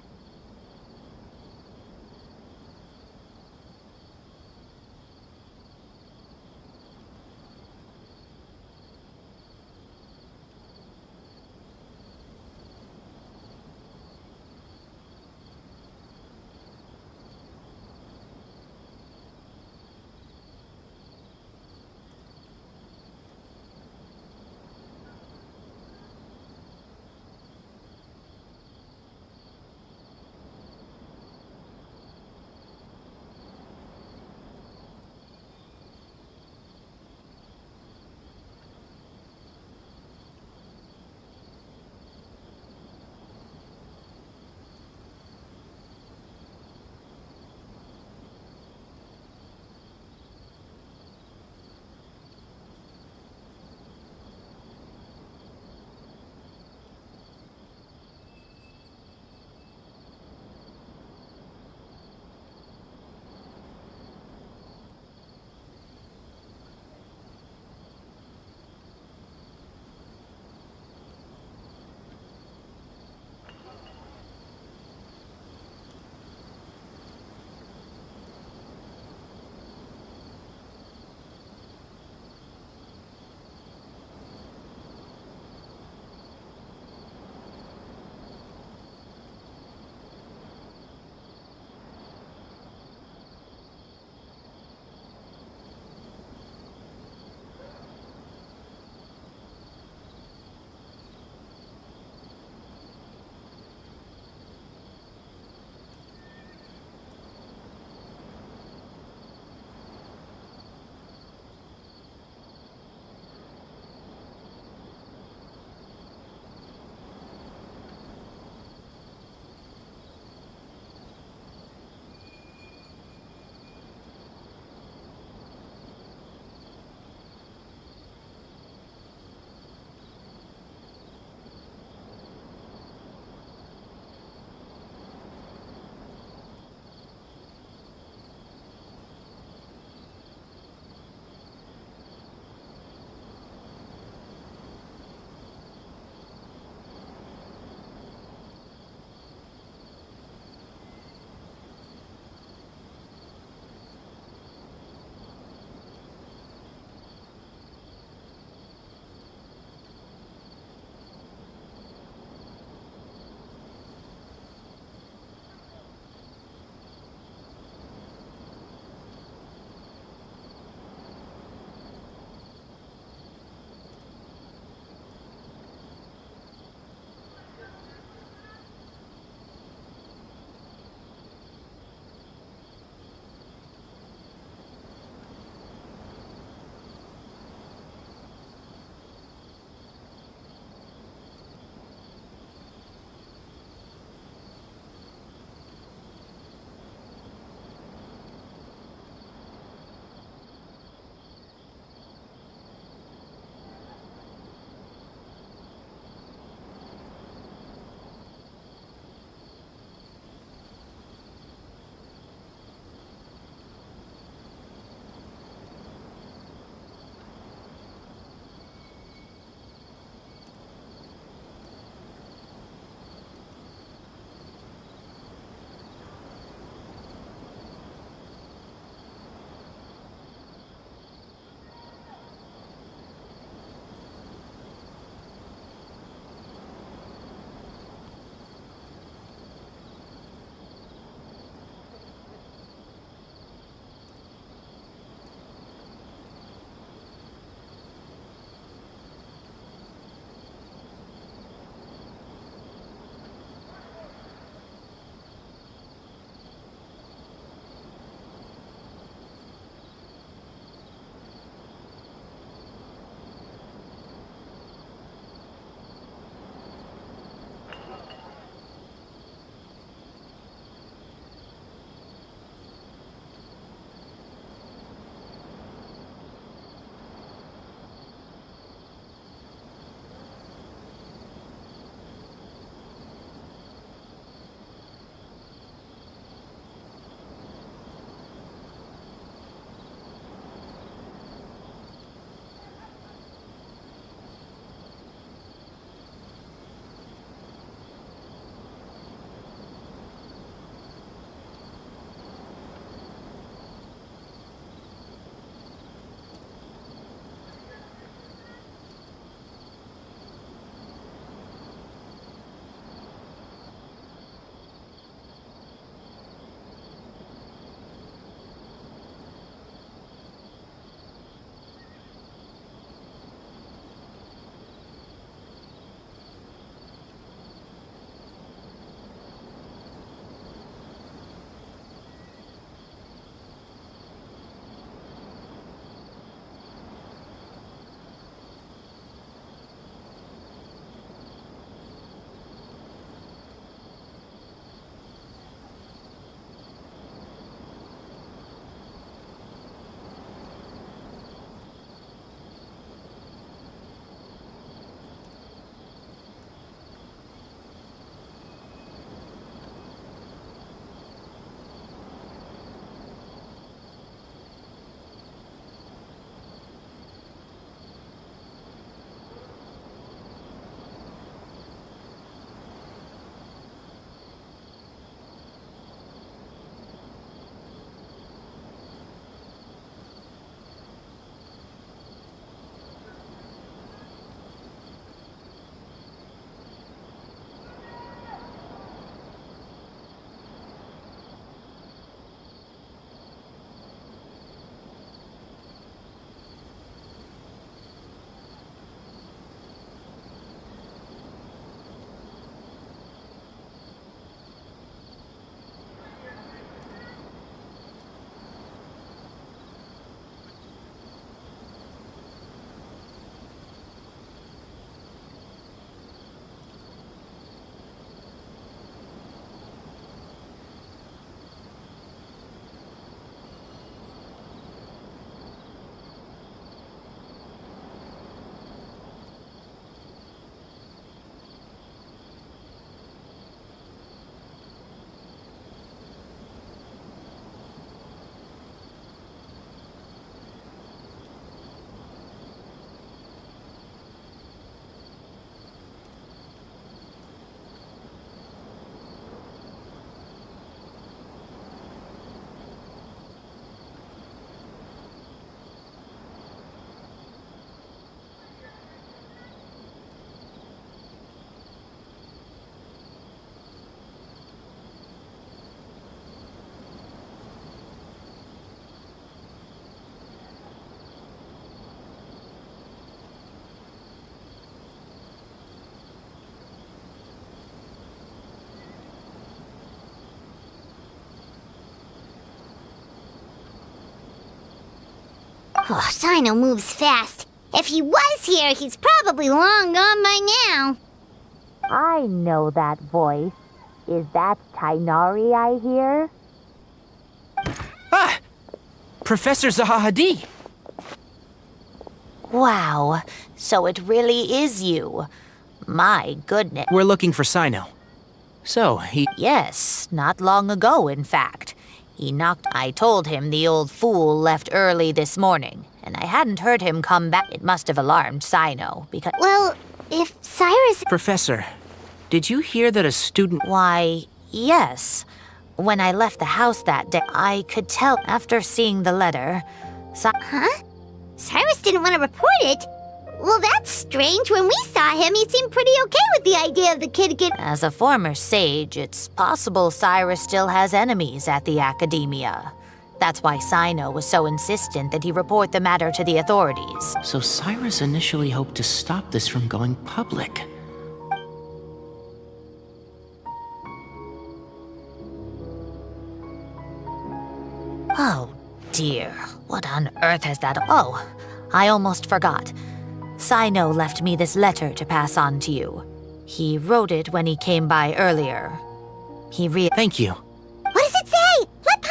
Oh, Cyno moves fast. If he was here, he's probably long gone by now. I know that voice. Is that Tainari I hear? Ah! Professor Zahahadi! Wow, so it really is you. My goodness. We're looking for Cyno. So, he... Yes, not long ago, in fact. He knocked... I told him the old fool left early this morning, and I hadn't heard him come back. It must have alarmed Cyno, because... Well, if Cyrus... Professor, did you hear that a student... Why, yes. When I left the house that day, I could tell after seeing the letter... Huh? Cyrus didn't want to report it? Well, that's strange. When we saw him, he seemed pretty okay with the idea of the kid getting... As a former sage, it's possible Cyrus still has enemies at the academia. That's why Cyno was so insistent that he report the matter to the authorities. So Cyrus initially hoped to stop this from going public. Oh, dear. What on earth has that... Oh, I almost forgot. Cyno left me this letter to pass on to you. He wrote it when he came by earlier. Thank you. What does it say? Let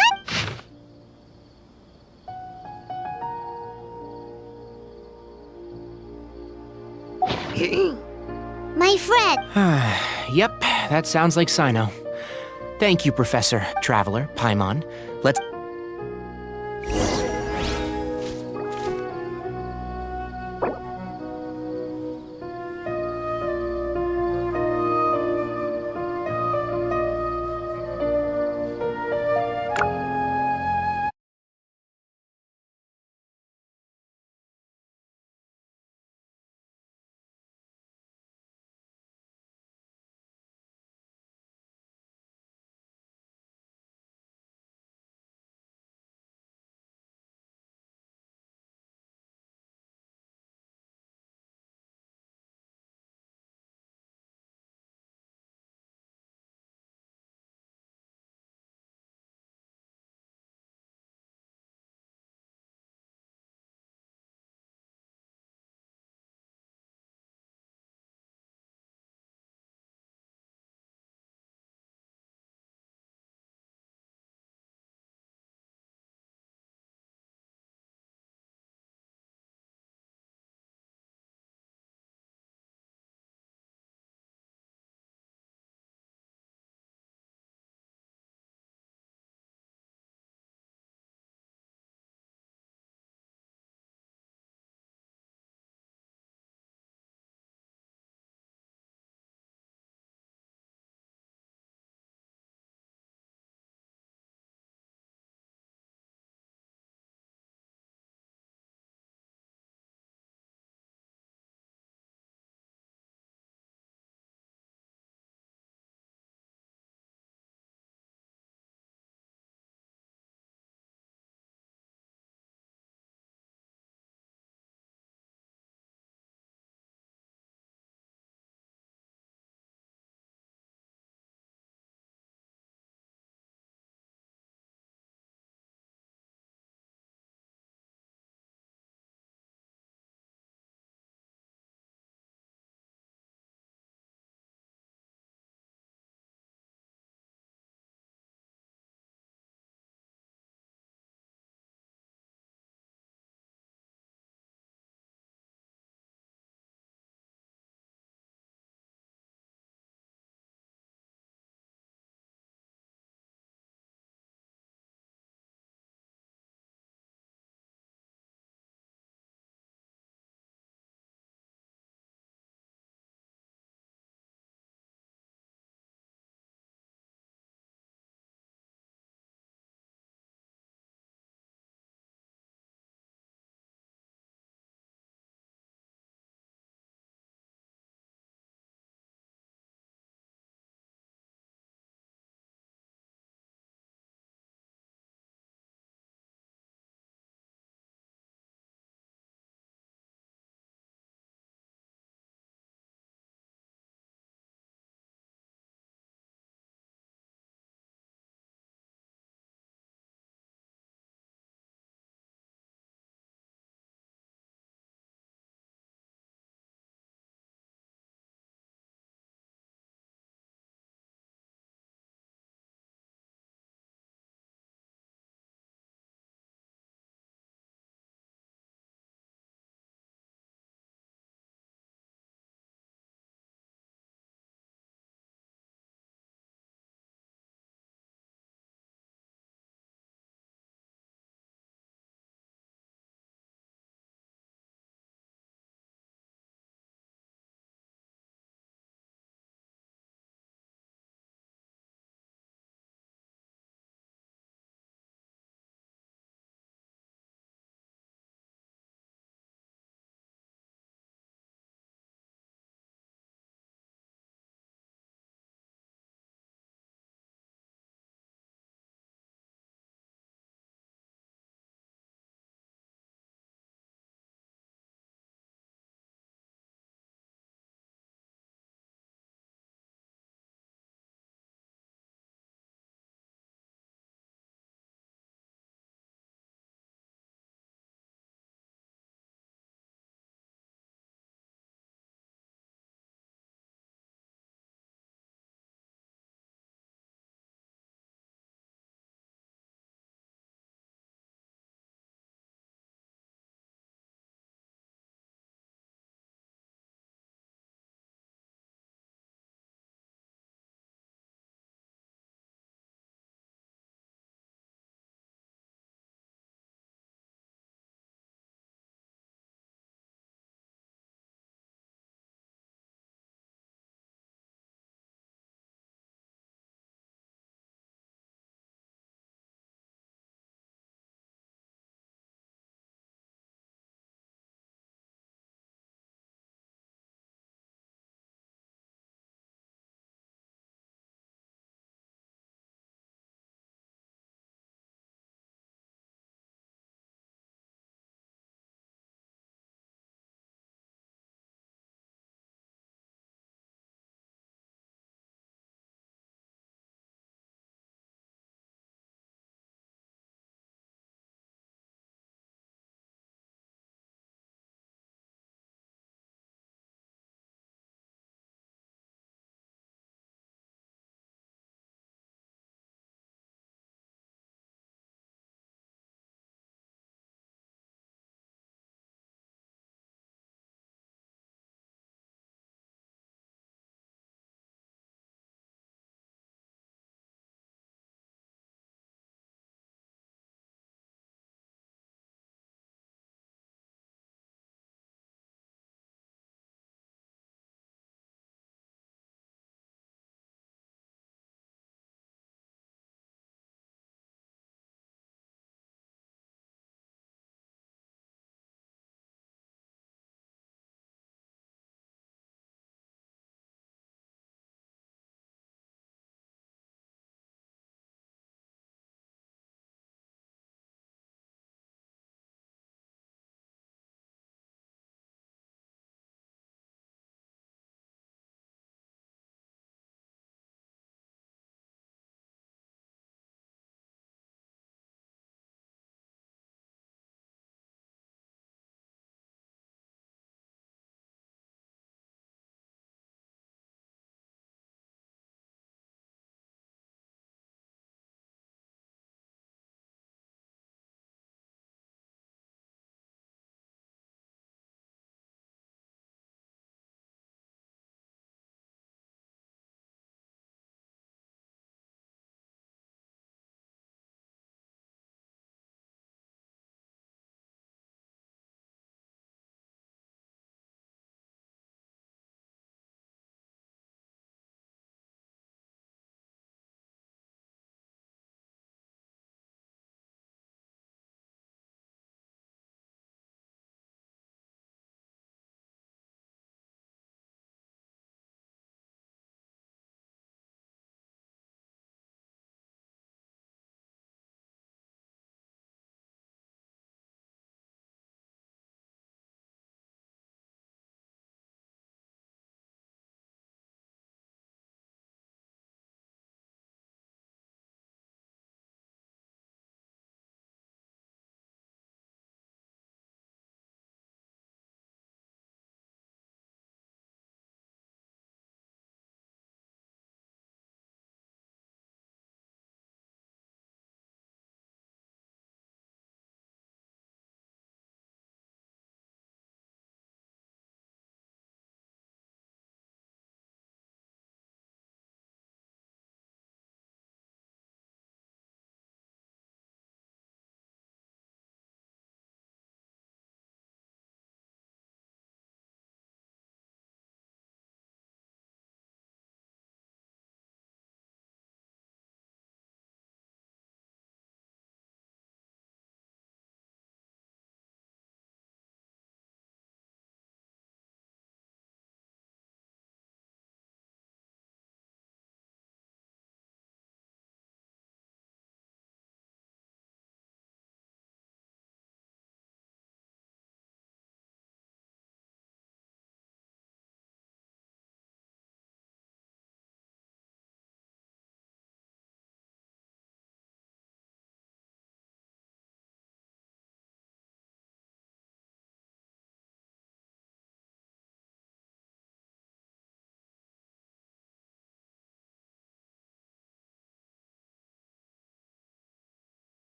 My friend. Yep, that sounds like Cyno. Thank you, Professor, Traveler, Paimon. Let's...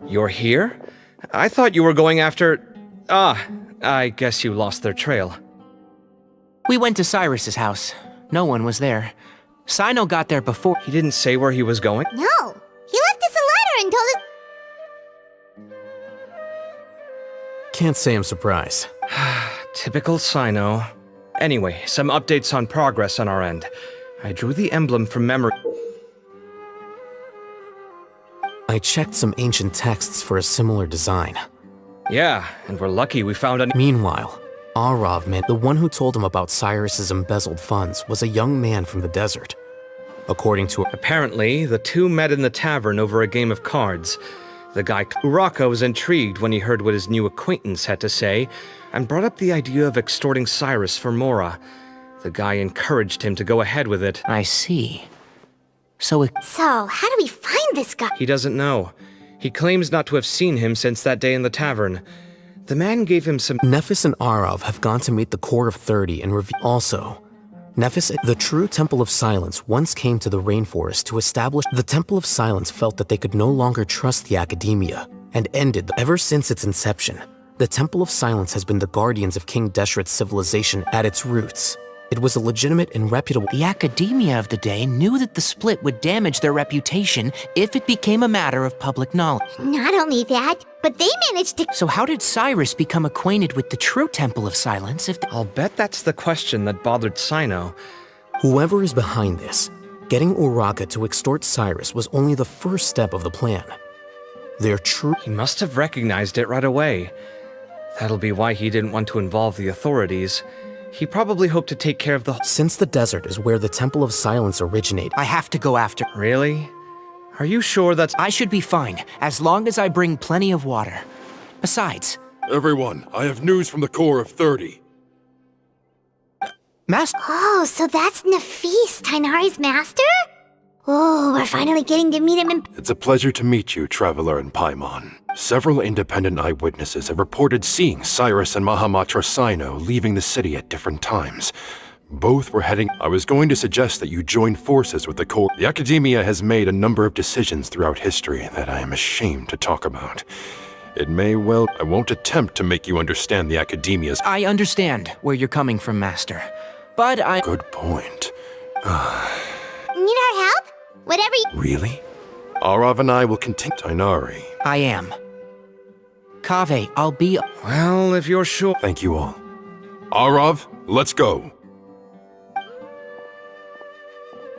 You're here? I thought you were going after... Ah, I guess you lost their trail. We went to Cyrus's house. No one was there. Cyno got there before. He didn't say where he was going? No, he left us a letter and told us... Can't say I'm surprised. Typical Cyno. Anyway, some updates on progress on our end. I drew the emblem from memory. I checked some ancient texts for a similar design. Yeah, and we're lucky we found a... Meanwhile, Arav meant the one who told him about Cyrus's embezzled funds was a young man from the desert. According to... Apparently, the two met in the tavern over a game of cards. The guy Uraka was intrigued when he heard what his new acquaintance had to say, and brought up the idea of extorting Cyrus for Mora. The guy encouraged him to go ahead with it. I see. So how do we find this guy? He doesn't know. He claims not to have seen him since that day in the tavern. The man gave him some... Nephis and Arav have gone to meet the Core of 30 and reveal... Also, Nephis, the true Temple of Silence, once came to the rainforest to establish... The Temple of Silence felt that they could no longer trust the academia, and ended... Ever since its inception, the Temple of Silence has been the guardians of King Deshret's civilization at its roots. It was a legitimate and reputable... The academia of the day knew that the split would damage their reputation if it became a matter of public knowledge. Not only that, but they managed to... So how did Cyrus become acquainted with the true Temple of Silence if... I'll bet that's the question that bothered Cyno. Whoever is behind this, getting Uraka to extort Cyrus was only the first step of the plan. Their true... He must have recognized it right away. That'll be why he didn't want to involve the authorities. He probably hoped to take care of the... Since the desert is where the Temple of Silence originated... I have to go after... Really? Are you sure that's... I should be fine, as long as I bring plenty of water. Besides... Everyone, I have news from the Core of 30. Master... Oh, so that's Nafis, Tainari's master? Oh, we're finally getting to meet him in... It's a pleasure to meet you, Traveler in Paimon. Several independent eyewitnesses have reported seeing Cyrus and Mahamatra Cyno leaving the city at different times. Both were heading... I was going to suggest that you join forces with the Core. The Academia has made a number of decisions throughout history that I am ashamed to talk about. It may well... I won't attempt to make you understand the Academia's... I understand where you're coming from, Master. But I... Good point. Need our help? Whatever you... Really? Arav and I will continue... Tainari. I am. Kaveh, I'll be... Well, if you're sure... Thank you all. Arav, let's go.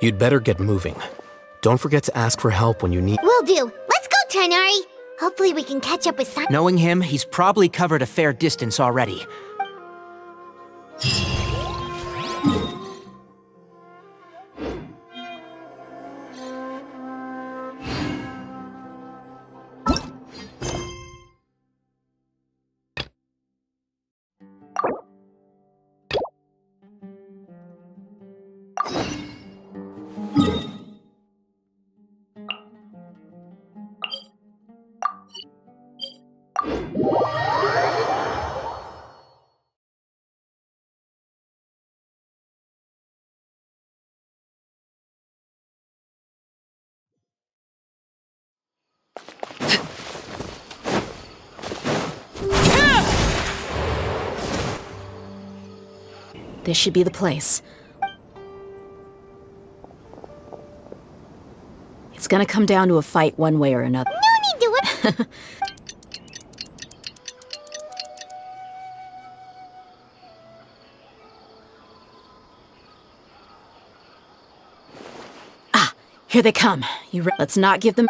You'd better get moving. Don't forget to ask for help when you need... Will do. Let's go, Tainari. Hopefully we can catch up with Cyno. Knowing him, he's probably covered a fair distance already. This should be the place. It's gonna come down to a fight one way or another. No need to whip. Here they come. Let's not give them...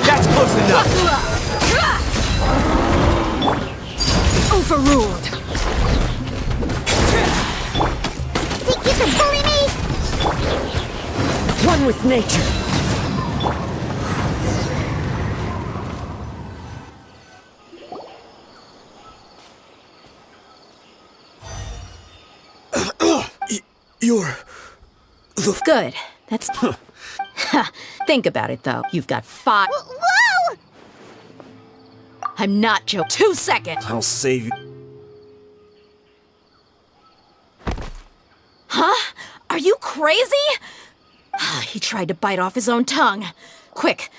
That's close enough! Overruled! Think you can bully me? One with nature! Good. That's... Think about it, though. You've got 5... Whoa! I'm not joking. 2 seconds! I'll save you. Huh? Are you crazy? He tried to bite off his own tongue. Quick.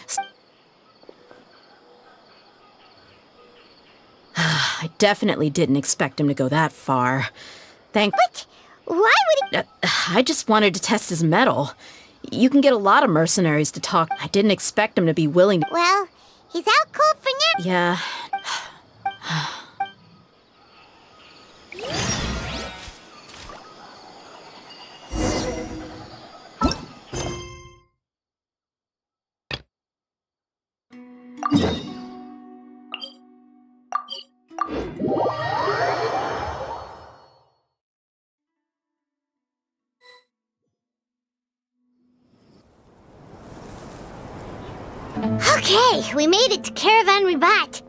I definitely didn't expect him to go that far. What? Why would he... I just wanted to test his mettle. You can get a lot of mercenaries to talk. I didn't expect him to be willing to... Well, he's out cold for now. Yeah. Okay, we made it to Caravan Ribat.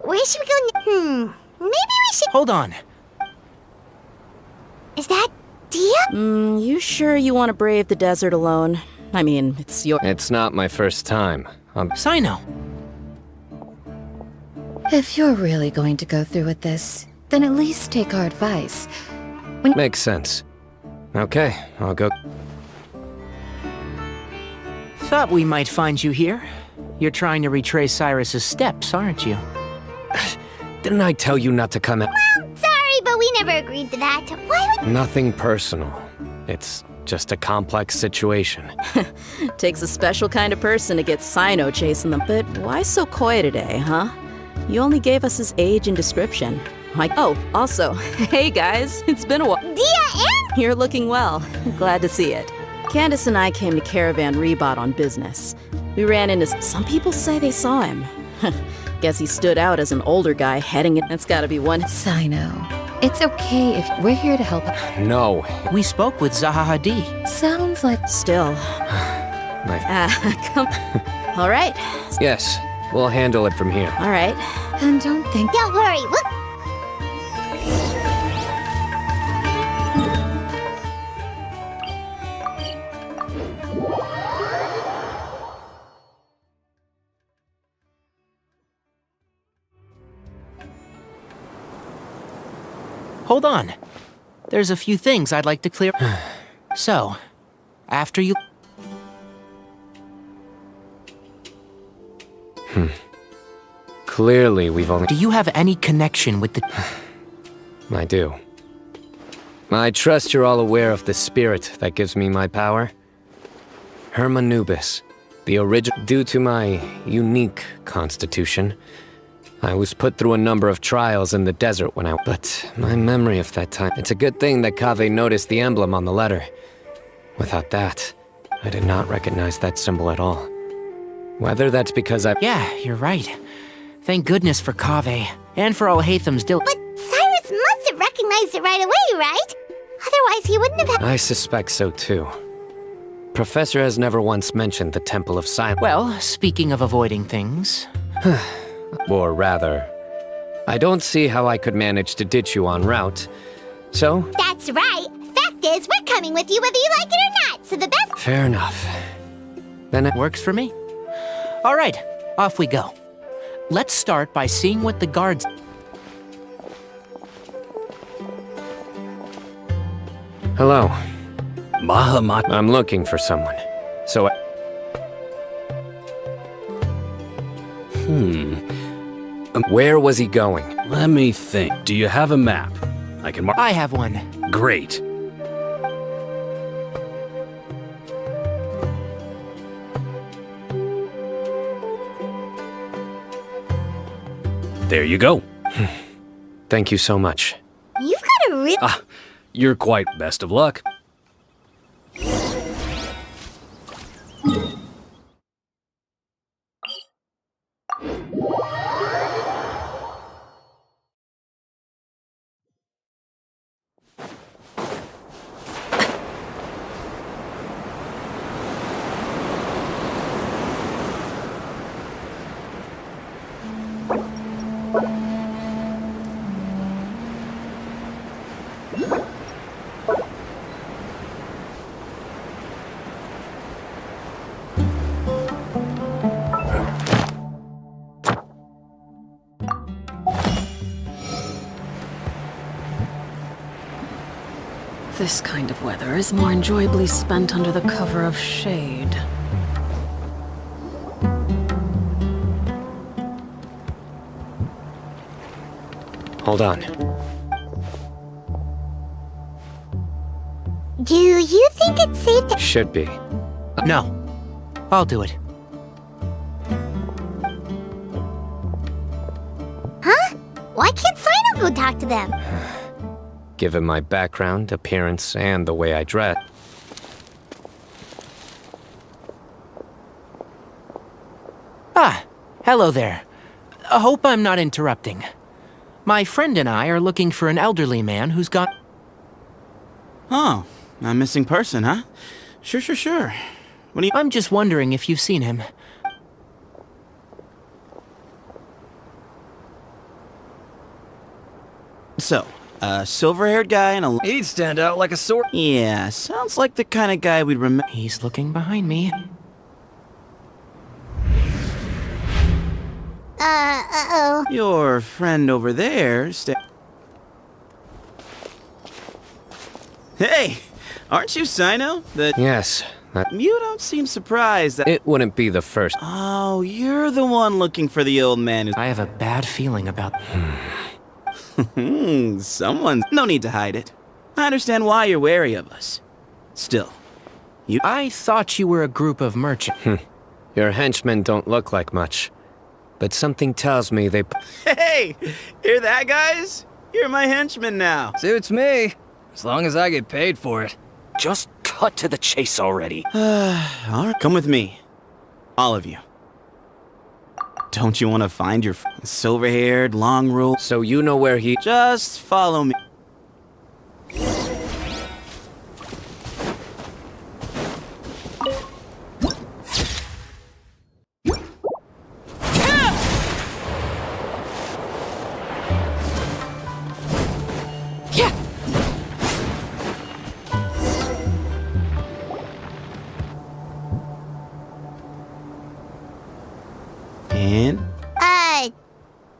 Where should we go maybe we should... Hold on. Is that Dia? You sure you want to brave the desert alone? I mean, it's your... It's not my first time. Cyno. If you're really going to go through with this, then at least take our advice. Makes sense. Okay, I'll go. Thought we might find you here. You're trying to retrace Cyrus's steps, aren't you? Didn't I tell you not to come at... Sorry, but we never agreed to that. Why would... Nothing personal. It's just a complex situation. Takes a special kind of person to get Cyno chasing them. But why so coy today, huh? You only gave us his age and description. Oh, also, hey guys, it's been a while. Dia and... You're looking well. Glad to see it. Candace and I came to Caravan Ribat on business. We ran into... Some people say they saw him. Guess he stood out as an older guy heading it. That's gotta be one... Cyno, it's okay if we're here to help. No. We spoke with Zaha Hadid. Sounds like... Still. Come... All right. Yes, we'll handle it from here. All right. And don't think... Don't worry, Hold on. There's a few things I'd like to clear. So, after you... Clearly, we've only... Do you have any connection with the... I do. I trust you're all aware of the spirit that gives me my power. Hermanubis, the original... Due to my unique constitution, I was put through a number of trials in the desert when I... But my memory of that time... It's a good thing that Kaveh noticed the emblem on the letter. Without that, I did not recognize that symbol at all. Whether that's because I... Yeah, you're right. Thank goodness for Kaveh, and for Alhaitham's But Cyrus must have recognized it right away, right? Otherwise he wouldn't have... I suspect so too. Professor has never once mentioned the Temple of Silence. Well, speaking of avoiding things... Or rather, I don't see how I could manage to ditch you en route, so... That's right. Fact is, we're coming with you whether you like it or not, so the best... Fair enough. Then it works for me. All right, off we go. Let's start by seeing what the guards... Hello. Mahamat. I'm looking for someone, so where was he going? Let me think. Do you have a map? I can mark... I have one. Great. There you go. Thank you so much. You've got a real... You're quite best of luck. This kind of weather is more enjoyably spent under the cover of shade. Hold on. Do you think it's safe to— Should be. No. I'll do it. Huh? Why can't Cyno go talk to them? Given my background, appearance, and the way I dress. Ah, hello there. I hope I'm not interrupting. My friend and I are looking for an elderly man who's got... Oh, a missing person, huh? Sure. What do you... I'm just wondering if you've seen him. So, a silver-haired guy and a... He'd stand out like a sore... Yeah, sounds like the kind of guy we'd remember... He's looking behind me. Uh-oh. Your friend over there Hey! Aren't you Cyno? Yes. You don't seem surprised that... It wouldn't be the first. Oh, you're the one looking for the old man who... I have a bad feeling about... Someone's... No need to hide it. I understand why you're wary of us. Still, you... I thought you were a group of merchants. Your henchmen don't look like much. But something tells me they... Hey! Hear that, guys? You're my henchmen now. Suits me. As long as I get paid for it. Just cut to the chase already. Alright, come with me. All of you. Don't you want to find your silver-haired, long-rolled... So you know where he... Just follow me.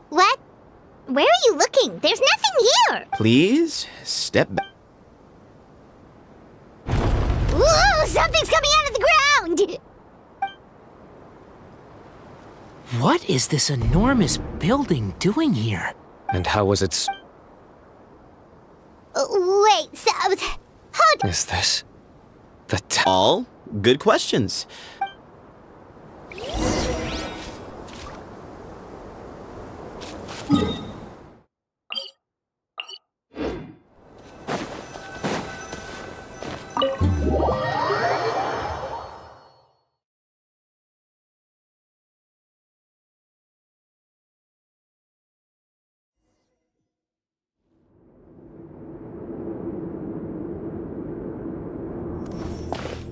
What? Where are you looking? There's nothing here! Please, step back. Ooh, something's coming out of the ground! What is this enormous building doing here? And how was it... Wait, so... Hold... Is this... the... All good questions.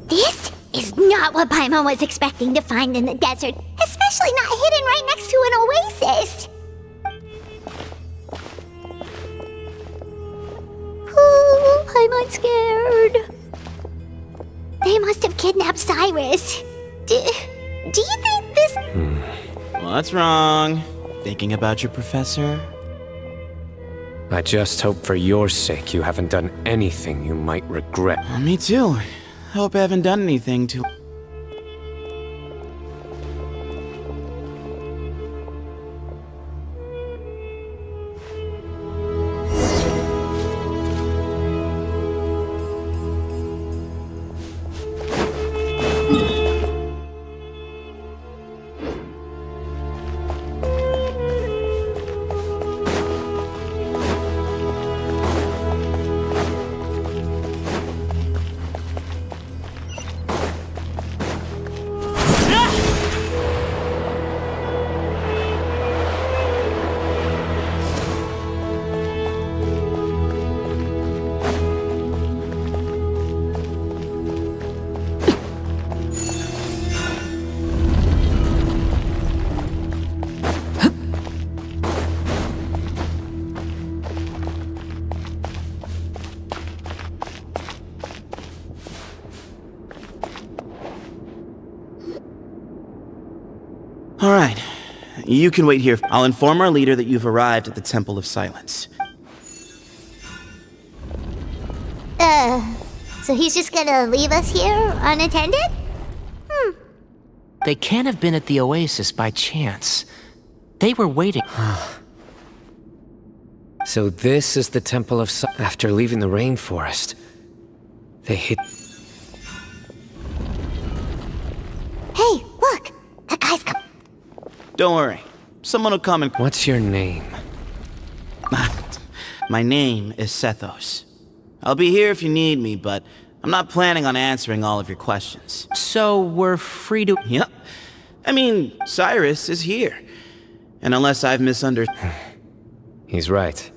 This is not what Paimon was expecting to find in the desert, especially not hidden right next to an oasis. Oh, Paimon's scared. They must have kidnapped Cyrus. Do you think this... What's wrong? Thinking about your professor? I just hope for your sake you haven't done anything you might regret. Me too. Hope I haven't done anything to... All right. You can wait here. I'll inform our leader that you've arrived at the Temple of Silence. So he's just gonna leave us here unattended? They can't have been at the oasis by chance. They were waiting. So this is the Temple of After leaving the rainforest, they hit... Hey, look! That guy's come. Don't worry. Someone will come and... What's your name? My name is Sethos. I'll be here if you need me, but I'm not planning on answering all of your questions. So we're free to... Yep. I mean, Cyrus is here. And unless I've misunderstood... He's right.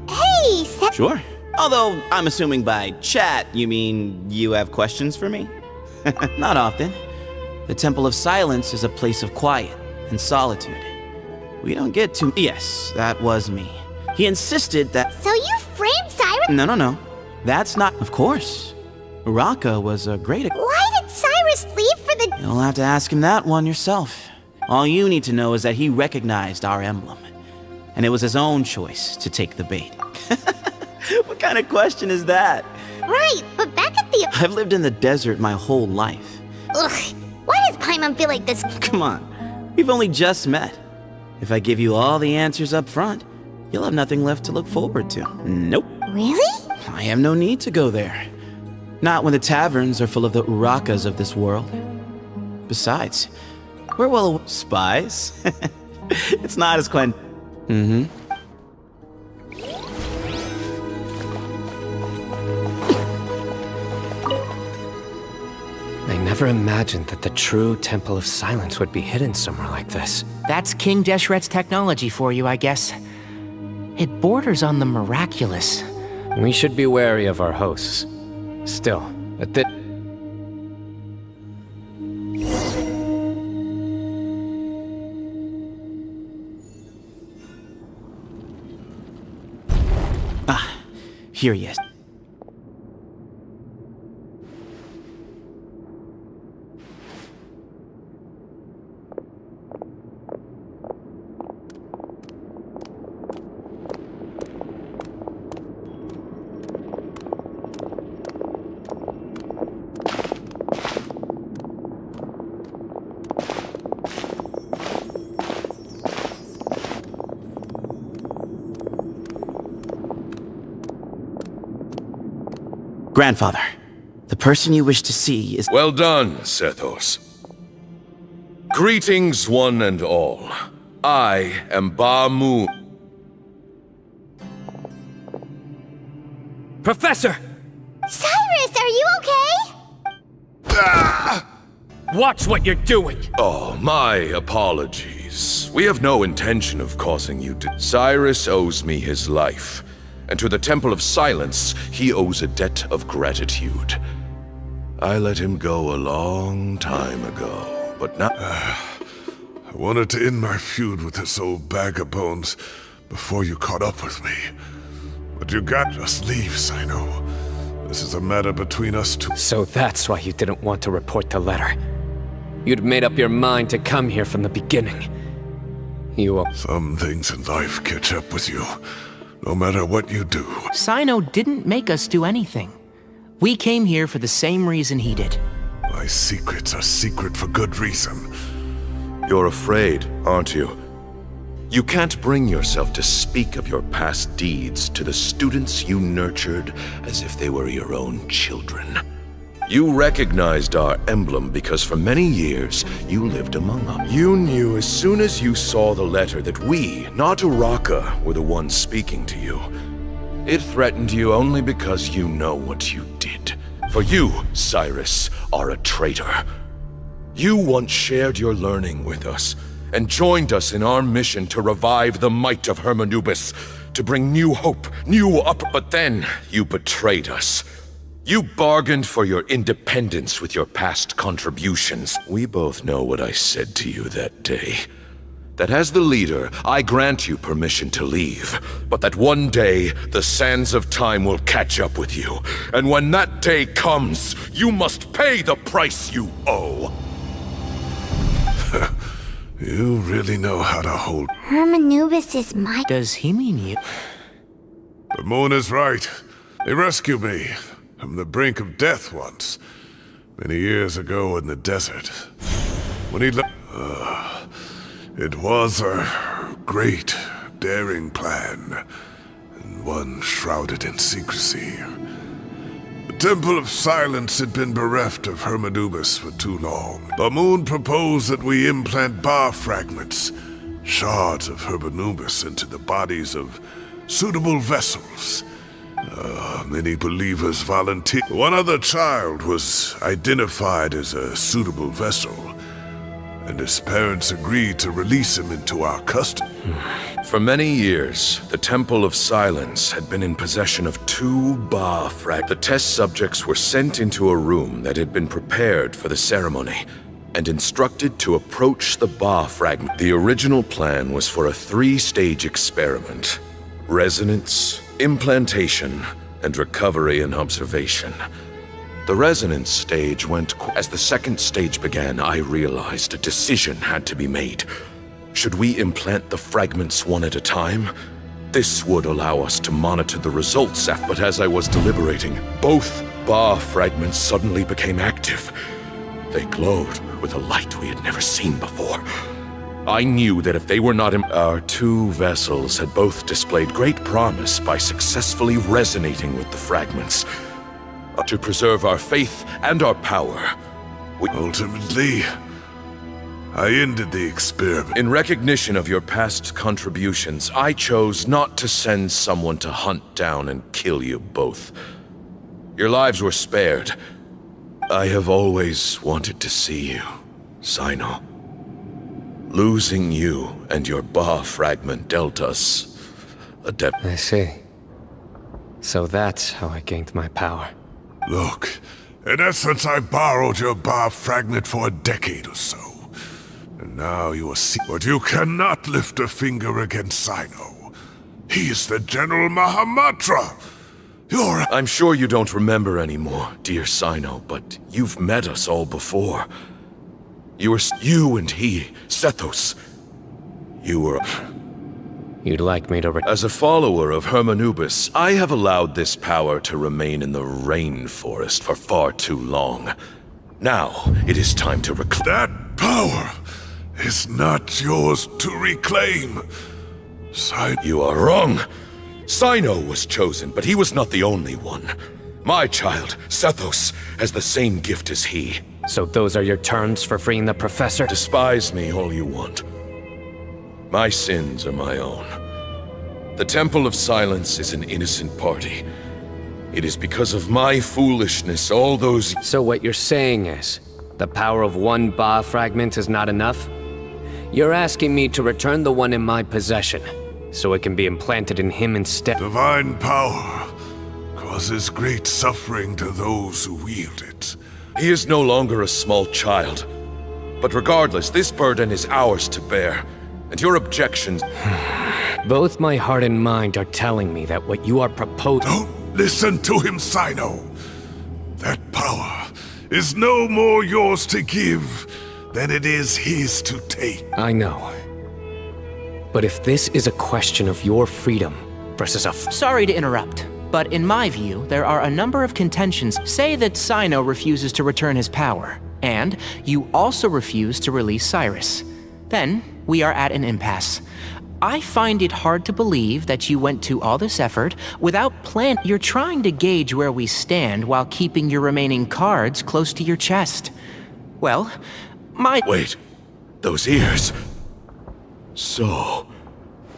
Hey, Sure. Although, I'm assuming by chat, you mean you have questions for me? Not often. The Temple of Silence is a place of quiet and solitude. We don't get to... Yes, that was me. He insisted that... So you framed Cyrus? No. That's not... Of course. Uraka was a great... Why did Cyrus leave for the... You'll have to ask him that one yourself. All you need to know is that he recognized our emblem. And it was his own choice to take the bait. What kind of question is that? Right, but back at the... I've lived in the desert my whole life. Ugh, why does Paimon feel like this? Come on, we've only just met. If I give you all the answers up front, you'll have nothing left to look forward to. Nope. Really? I have no need to go there. Not when the taverns are full of the Urakas of this world. Besides, we're well... Spies? It's not as Quen... Mm-hmm. I never imagined that the true Temple of Silence would be hidden somewhere like this. That's King Deshret's technology for you, I guess. It borders on the miraculous. We should be wary of our hosts. Still, at this... Here he is. Grandfather, the person you wish to see is... Well done, Sethos. Greetings, one and all. I am Ba-Mu. Professor! Cyrus, are you okay? Watch what you're doing! Oh, my apologies. We have no intention of causing you to... Cyrus owes me his life. And to the Temple of Silence, he owes a debt of gratitude. I let him go a long time ago, but now... I wanted to end my feud with this old bag of bones before you caught up with me. But you got... Just leave, Cyno. This is a matter between us two. So that's why you didn't want to report the letter. You'd made up your mind to come here from the beginning. Some things in life catch up with you. No matter what you do. Cyno didn't make us do anything. We came here for the same reason he did. My secrets are secret for good reason. You're afraid, aren't you? You can't bring yourself to speak of your past deeds to the students you nurtured as if they were your own children. You recognized our emblem because for many years you lived among us. You knew as soon as you saw the letter that we, not Uraka, were the ones speaking to you. It threatened you only because you know what you did. For you, Cyrus, are a traitor. You once shared your learning with us and joined us in our mission to revive the might of Hermanubis, to bring new hope, new up. But then you betrayed us. You bargained for your independence with your past contributions. We both know what I said to you that day. that as the leader, I grant you permission to leave, but that one day the sands of time will catch up with you, and when that day comes, you must pay the price you owe. You really know how to hold. Hermanubis is my. Does he mean you? The moon is right. They rescued me from the brink of death once, many years ago in the desert. When he it was a great, daring plan, and one shrouded in secrecy. The Temple of Silence had been bereft of Hermanubis for too long. The moon proposed that we implant bar fragments, shards of Hermanubis, into the bodies of suitable vessels. Many believers volunteered. One other child was identified as a suitable vessel, and his parents agreed to release him into our custody. For many years, the Temple of Silence had been in possession of 2 bar fragments. The test subjects were sent into a room that had been prepared for the ceremony and instructed to approach the bar fragment. The original plan was for a 3-stage experiment: resonance, implantation, and recovery and observation. The resonance stage went as the second stage began, I realized a decision had to be made. Should we implant the fragments one at a time? This would allow us to monitor the results, but as I was deliberating, both bar fragments suddenly became active. They glowed with a light we had never seen before. I knew that if they were not our 2 vessels had both displayed great promise by successfully resonating with the fragments. To preserve our faith and our power, Ultimately, I ended the experiment. In recognition of your past contributions, I chose not to send someone to hunt down and kill you both. Your lives were spared. I have always wanted to see you, Cyno. Losing you and your bar fragment dealt us a debt. I see. So that's how I gained my power. Look, in essence, I borrowed your bar fragment for a decade or so. And now you are but you cannot lift a finger against Cyno. He is the General Mahamatra. I'm sure you don't remember anymore, dear Cyno, but you've met us all before. You and he, Sethos. You were... You'd like me to... As a follower of Hermanubis, I have allowed this power to remain in the rainforest for far too long. Now, it is time to reclaim... That power is not yours to reclaim. You are wrong. Cyno was chosen, but he was not the only one. My child, Sethos, has the same gift as he. So those are your terms for freeing the professor? Despise me all you want. My sins are my own. The Temple of Silence is an innocent party. It is because of my foolishness all those... So what you're saying is, the power of 1 Ba fragment is not enough? You're asking me to return the one in my possession, so it can be implanted in him instead. Divine power causes great suffering to those who wield it. He is no longer a small child. But regardless, this burden is ours to bear. And your objections... Both my heart and mind are telling me that what you are proposing... Don't listen to him, Cyno. That power is no more yours to give than it is his to take. I know. But if this is a question of your freedom versus a... Sorry to interrupt, but in my view, there are a number of contentions. Say that Cyno refuses to return his power, and you also refuse to release Cyrus. Then, we are at an impasse. I find it hard to believe that you went to all this effort without plan. You're trying to gauge where we stand while keeping your remaining cards close to your chest. Well, Wait, those ears... So,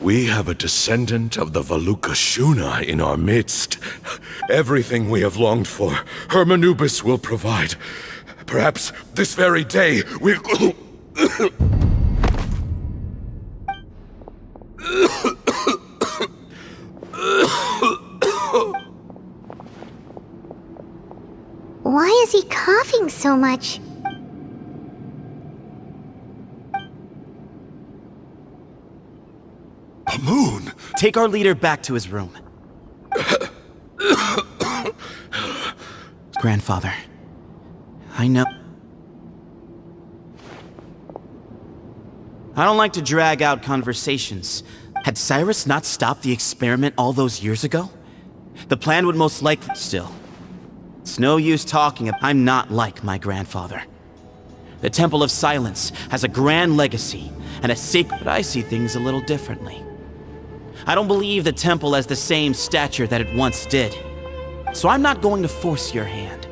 we have a descendant of the Valukashuna in our midst. Everything we have longed for, Hermanubis will provide. Perhaps this very day we'll... Why is he coughing so much? Bamoon! Take our leader back to his room. Grandfather, I know. I don't like to drag out conversations. Had Cyrus not stopped the experiment all those years ago, the plan would most likely still. It's no use talking. I'm not like my grandfather. The Temple of Silence has a grand legacy and a sacred, but I see things a little differently. I don't believe the temple has the same stature that it once did. So I'm not going to force your hand.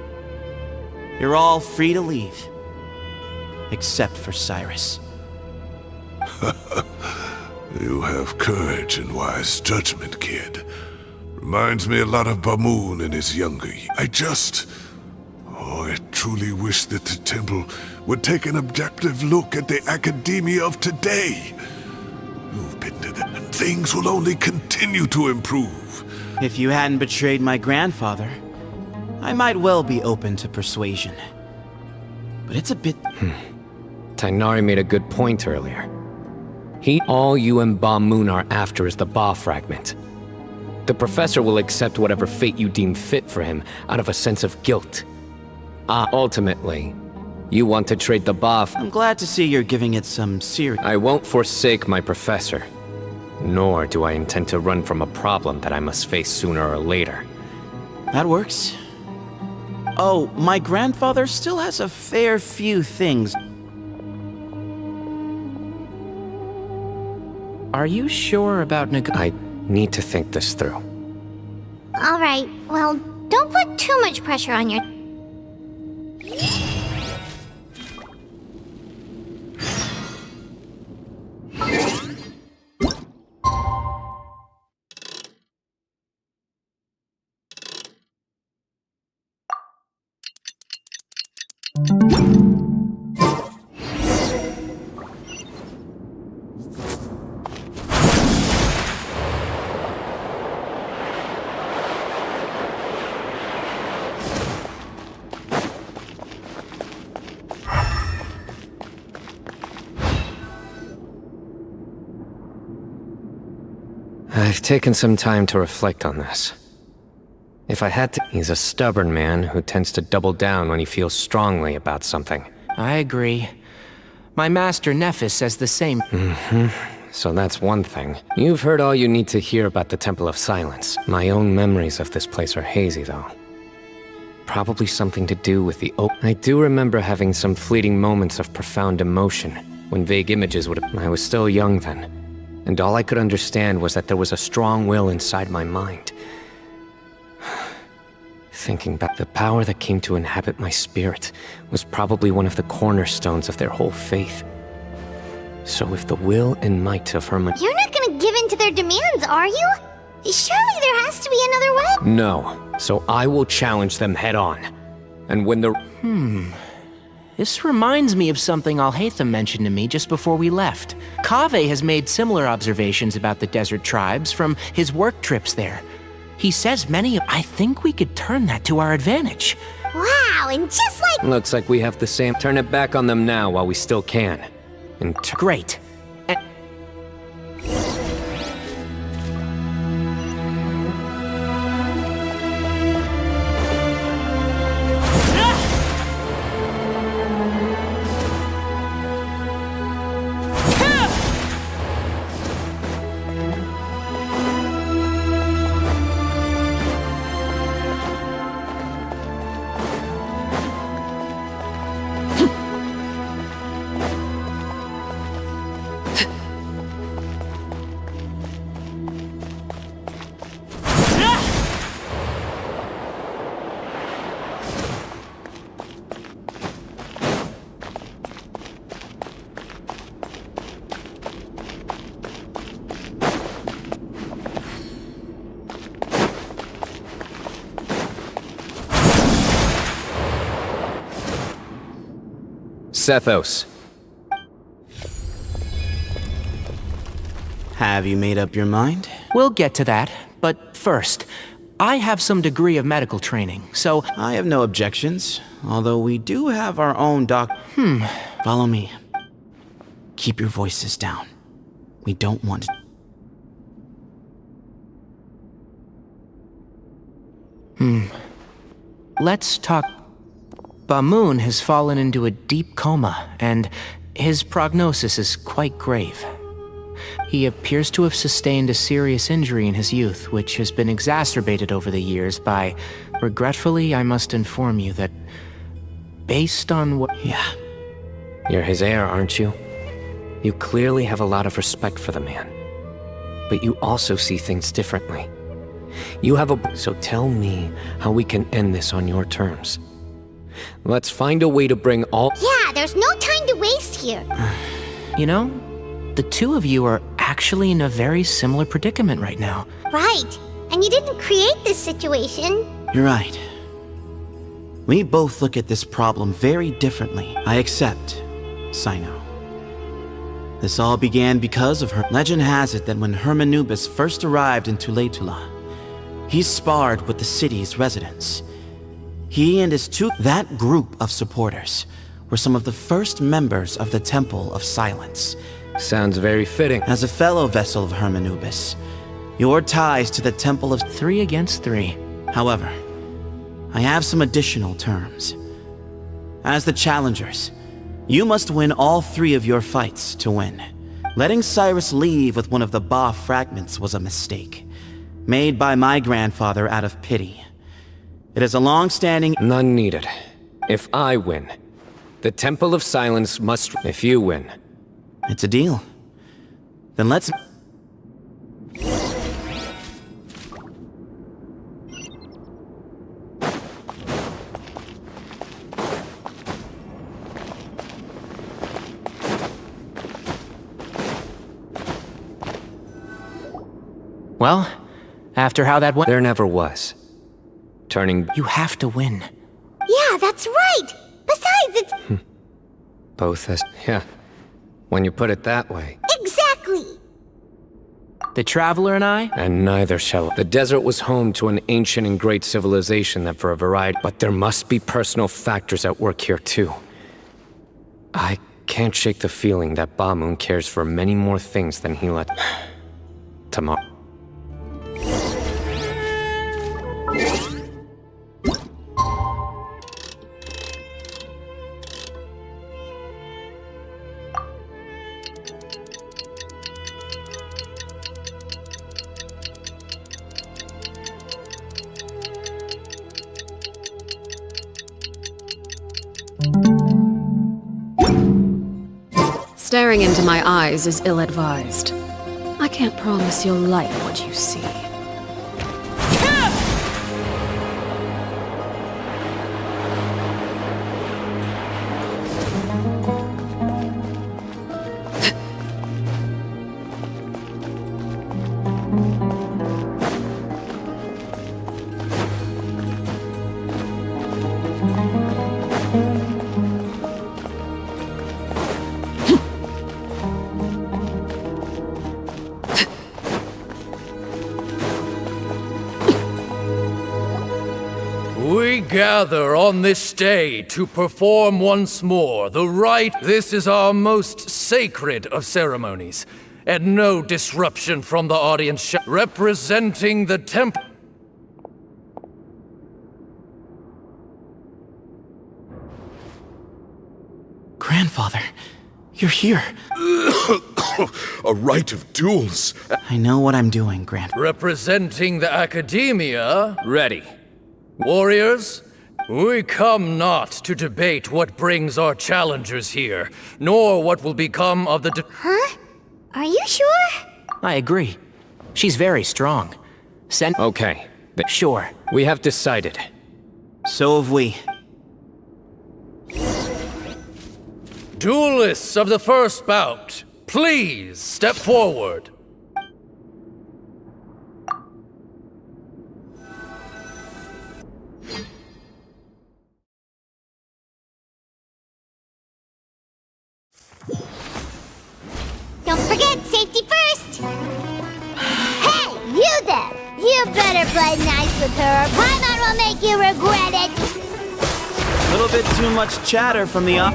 You're all free to leave. Except for Cyrus. You have courage and wise judgment, kid. Reminds me a lot of Bamoon in his younger years. I truly wish that the temple would take an objective look at the academia of today. You've been to that, and things will only continue to improve. If you hadn't betrayed my grandfather, I might well be open to persuasion. But it's a bit... Tighnari made a good point earlier. All you and Bamoon are after is the Ba fragment. The professor will accept whatever fate you deem fit for him out of a sense of guilt. Ultimately, you want to trade the Ba. I'm glad to see you're giving it some serious... I won't forsake my professor. Nor do I intend to run from a problem that I must face sooner or later. That works. Oh, my grandfather still has a fair few things. Are you sure about I need to think this through. Alright, well, don't put too much pressure on your... I've taken some time to reflect on this. If I had to... He's a stubborn man who tends to double down when he feels strongly about something. I agree. My master Nephis says the same. So that's one thing. You've heard all you need to hear about the Temple of Silence. My own memories of this place are hazy, though. Probably something to do with the I do remember having some fleeting moments of profound emotion, when vague images would... I was still young then. And all I could understand was that there was a strong will inside my mind. Thinking back, the power that came to inhabit my spirit was probably one of the cornerstones of their whole faith. So if the will and might of Herman... You're not gonna give in to their demands, are you? Surely there has to be another way? No. So I will challenge them head on. And when the... This reminds me of something Alhaitham mentioned to me just before we left. Kaveh has made similar observations about the desert tribes from his work trips there. He says I think we could turn that to our advantage. Wow, and just like... Looks like we have the same... Turn it back on them now while we still can. And Great. Sethos. Have you made up your mind? We'll get to that, but first, I have some degree of medical training, so... I have no objections, although we do have our own Follow me. Keep your voices down. We don't want to... Let's talk. Bamoon has fallen into a deep coma, and his prognosis is quite grave. He appears to have sustained a serious injury in his youth, which has been exacerbated over the years by... Regretfully, I must inform you that, based on what... Yeah. You're his heir, aren't you? You clearly have a lot of respect for the man. But you also see things differently. You have a... So tell me how we can end this on your terms. Let's find a way to bring all... Yeah, there's no time to waste here. You know, the two of you are actually in a very similar predicament right now. Right. And you didn't create this situation. You're right. We both look at this problem very differently. I accept, Cyno. This all began because of her. Legend has it that when Hermanubis first arrived in Tuletula, he sparred with the city's residents. He and his that group of supporters were some of the first members of the Temple of Silence. Sounds very fitting. As a fellow vessel of Hermanubis, your ties to the Temple of... 3 against 3. However, I have some additional terms. As the challengers, you must win all 3 of your fights to win. Letting Cyrus leave with one of the Ba fragments was a mistake, made by my grandfather out of pity. It is a long-standing... None needed. If I win, the Temple of Silence must... If you win. It's a deal. Then let's... Well, after how that went... There never was. Turning... You have to win. Yeah, that's right! Besides, it's... Both as... Yeah. When you put it that way. Exactly! The Traveler and I? And neither shall... The desert was home to an ancient and great civilization that for a variety... But there must be personal factors at work here too. I can't shake the feeling that Bamoon cares for many more things than he let... Tomorrow. Staring into my eyes is ill-advised. I can't promise you'll like what you see. We gather on this day to perform once more the rite. This is our most sacred of ceremonies, and no disruption from the audience representing the temple. Grandfather, you're here. A rite of duels. I know what I'm doing, Representing the academia. Ready. Warriors, we come not to debate what brings our challengers here, nor what will become of the Huh? Are you sure? I agree. She's very strong. Okay. Sure. We have decided. So have we. Duelists of the first bout, please step forward. Don't forget, safety first! Hey, you there! You better play nice with her, or Paimon will make you regret it! A little bit too much chatter from the up.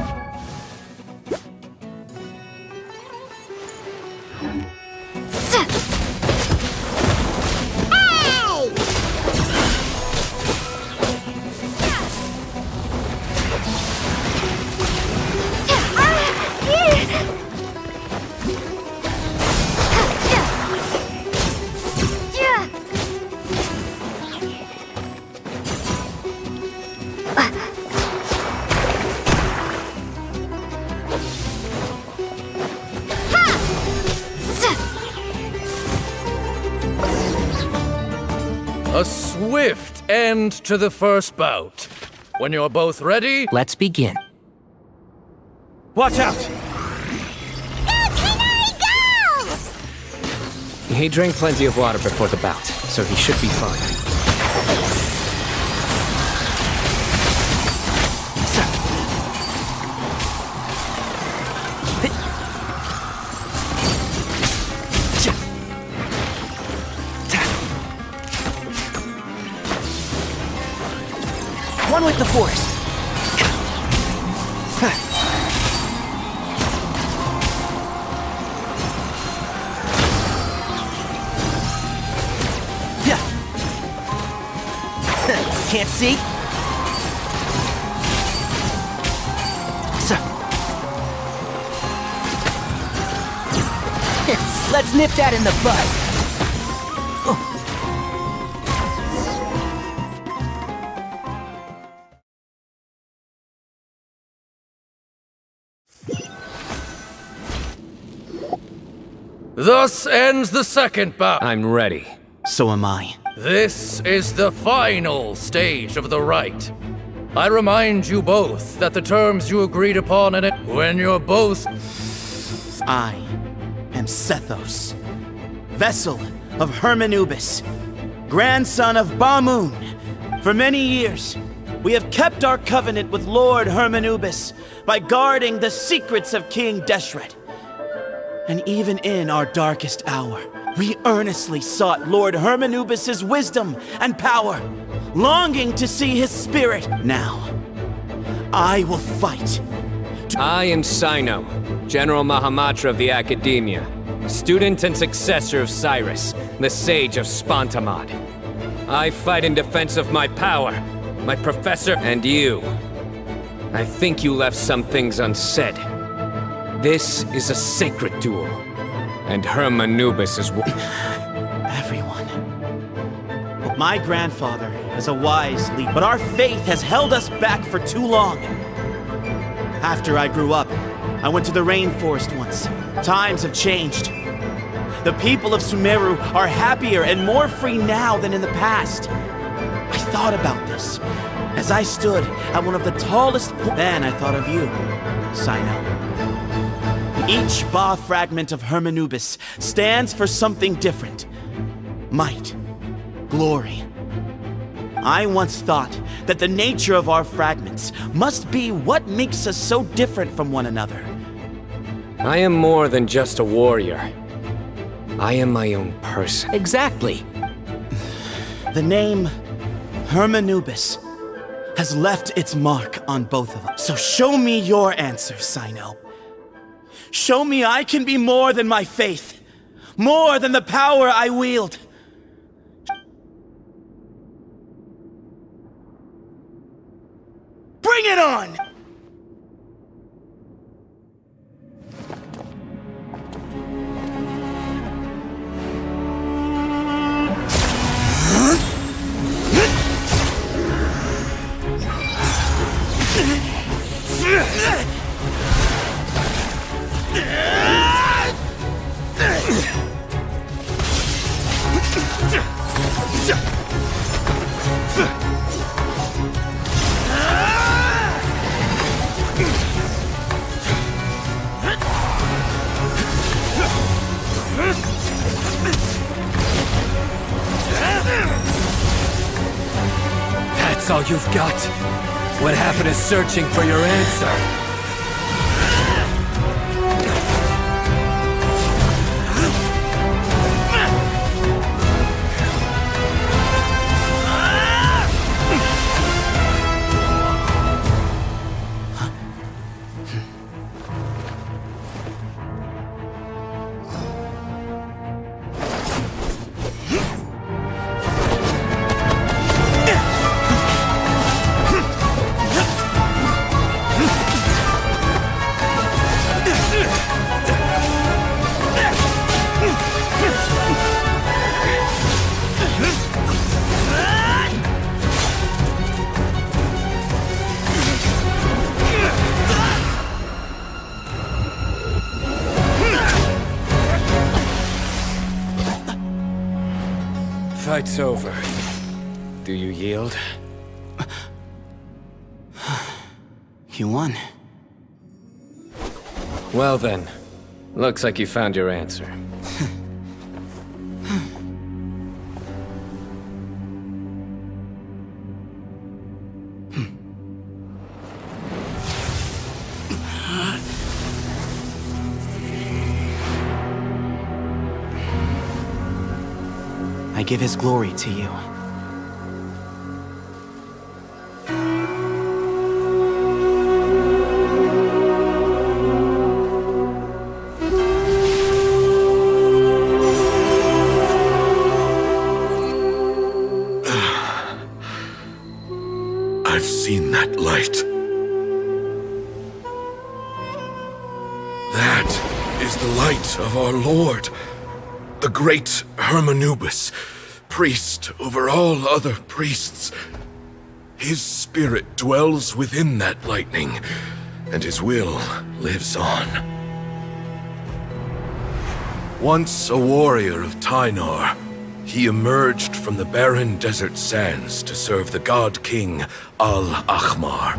Hey! A swift end to the first bout. When you're both ready, Let's begin. Watch out! He drank plenty of water before the bout, so he should be fine. One with the force. Can't see? Let's nip that in the bud. thus ends the second bout. I'm ready. So am I. This is the final stage of the rite. I remind you both that the terms you agreed upon in it, when you're both... I am Sethos, vessel of Hermanubis, grandson of Bamoon. For many years, we have kept our covenant with Lord Hermanubis by guarding the secrets of King Deshret. And even in our darkest hour, we earnestly sought Lord Hermanubis' wisdom and power, longing to see his spirit. Now, I will fight. I am Cyno, General Mahamatra of the Academia, student and successor of Cyrus, the Sage of Spontamod. I fight in defense of my power, my professor, and you. I think you left some things unsaid. This is a sacred duel, and Hermanubis is... Everyone. My grandfather is a wise leader, but our faith has held us back for too long. After I grew up, I went to the rainforest once. Times have changed. The people of Sumeru are happier and more free now than in the past. I thought about this as I stood at one of the tallest points. Then I thought of you, Cyno. Each Ba fragment of Hermanubis stands for something different. Might, glory. I once thought that the nature of our fragments must be what makes us so different from one another. I am more than just a warrior. I am my own person. Exactly. The name Hermanubis has left its mark on both of us. So show me your answer, Cyno. Show me I can be more than my faith, more than the power I wield. Bring it on! That's all you've got? What happened to searching for your answer? Fight's over. Do you yield? You won. Well then, looks like you found your answer. I give his glory to you. I've seen that light. That is the light of our Lord, the great Hermanubis, priest over all other priests. His spirit dwells within that lightning, and his will lives on. Once a warrior of Tynar, he emerged from the barren desert sands to serve the god king Al-Ahmar.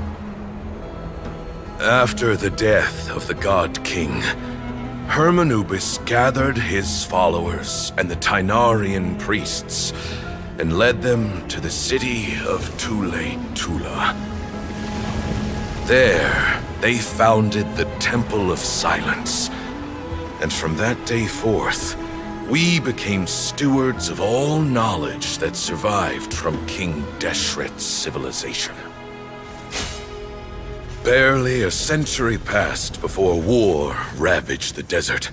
After the death of the god king, Hermanubis gathered his followers and the Tynarian priests and led them to the city of Tule-Tula. There, they founded the Temple of Silence, and from that day forth, we became stewards of all knowledge that survived from King Deshret's civilization. Barely a century passed before war ravaged the desert.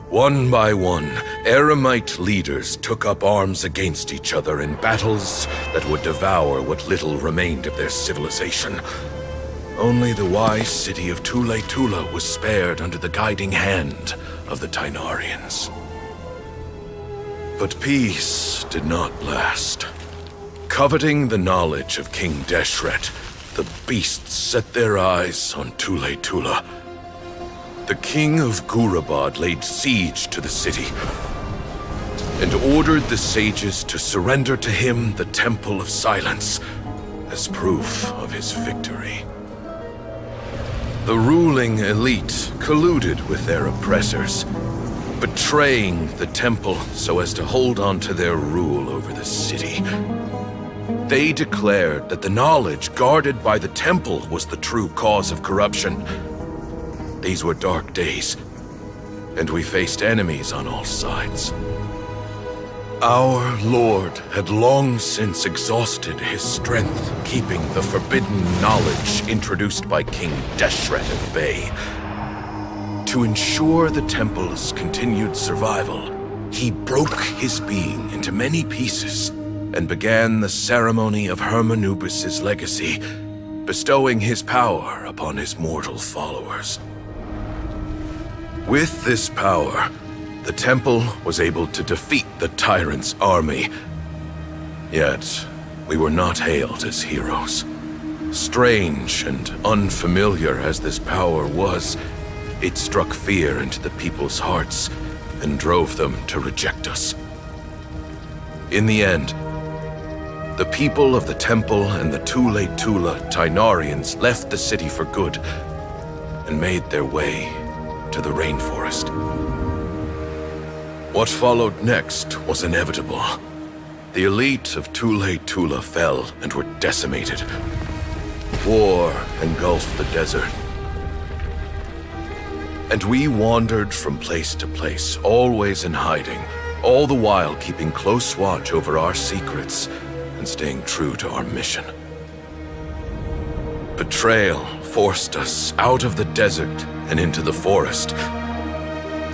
One by one, Eremite leaders took up arms against each other in battles that would devour what little remained of their civilization. Only the wise city of Tule-Tula was spared under the guiding hand of the Tynarians. But peace did not last. Coveting the knowledge of King Deshret, the beasts set their eyes on Tule-Tula. The king of Gurabad laid siege to the city and ordered the sages to surrender to him the Temple of Silence as proof of his victory. The ruling elite colluded with their oppressors, betraying the temple so as to hold on to their rule over the city. They declared that the knowledge guarded by the temple was the true cause of corruption. These were dark days, and we faced enemies on all sides. Our Lord had long since exhausted his strength, keeping the forbidden knowledge introduced by King Deshret at bay. To ensure the temple's continued survival, he broke his being into many pieces and began the ceremony of Hermanubis' legacy, bestowing his power upon his mortal followers. With this power, the temple was able to defeat the tyrant's army. Yet, we were not hailed as heroes. Strange and unfamiliar as this power was, it struck fear into the people's hearts and drove them to reject us. In the end, the people of the temple and the Tule-Tula Tynarians left the city for good and made their way to the rainforest. What followed next was inevitable. The elite of Tule-Tula fell and were decimated. War engulfed the desert. And we wandered from place to place, always in hiding, all the while keeping close watch over our secrets and staying true to our mission. Betrayal forced us out of the desert and into the forest.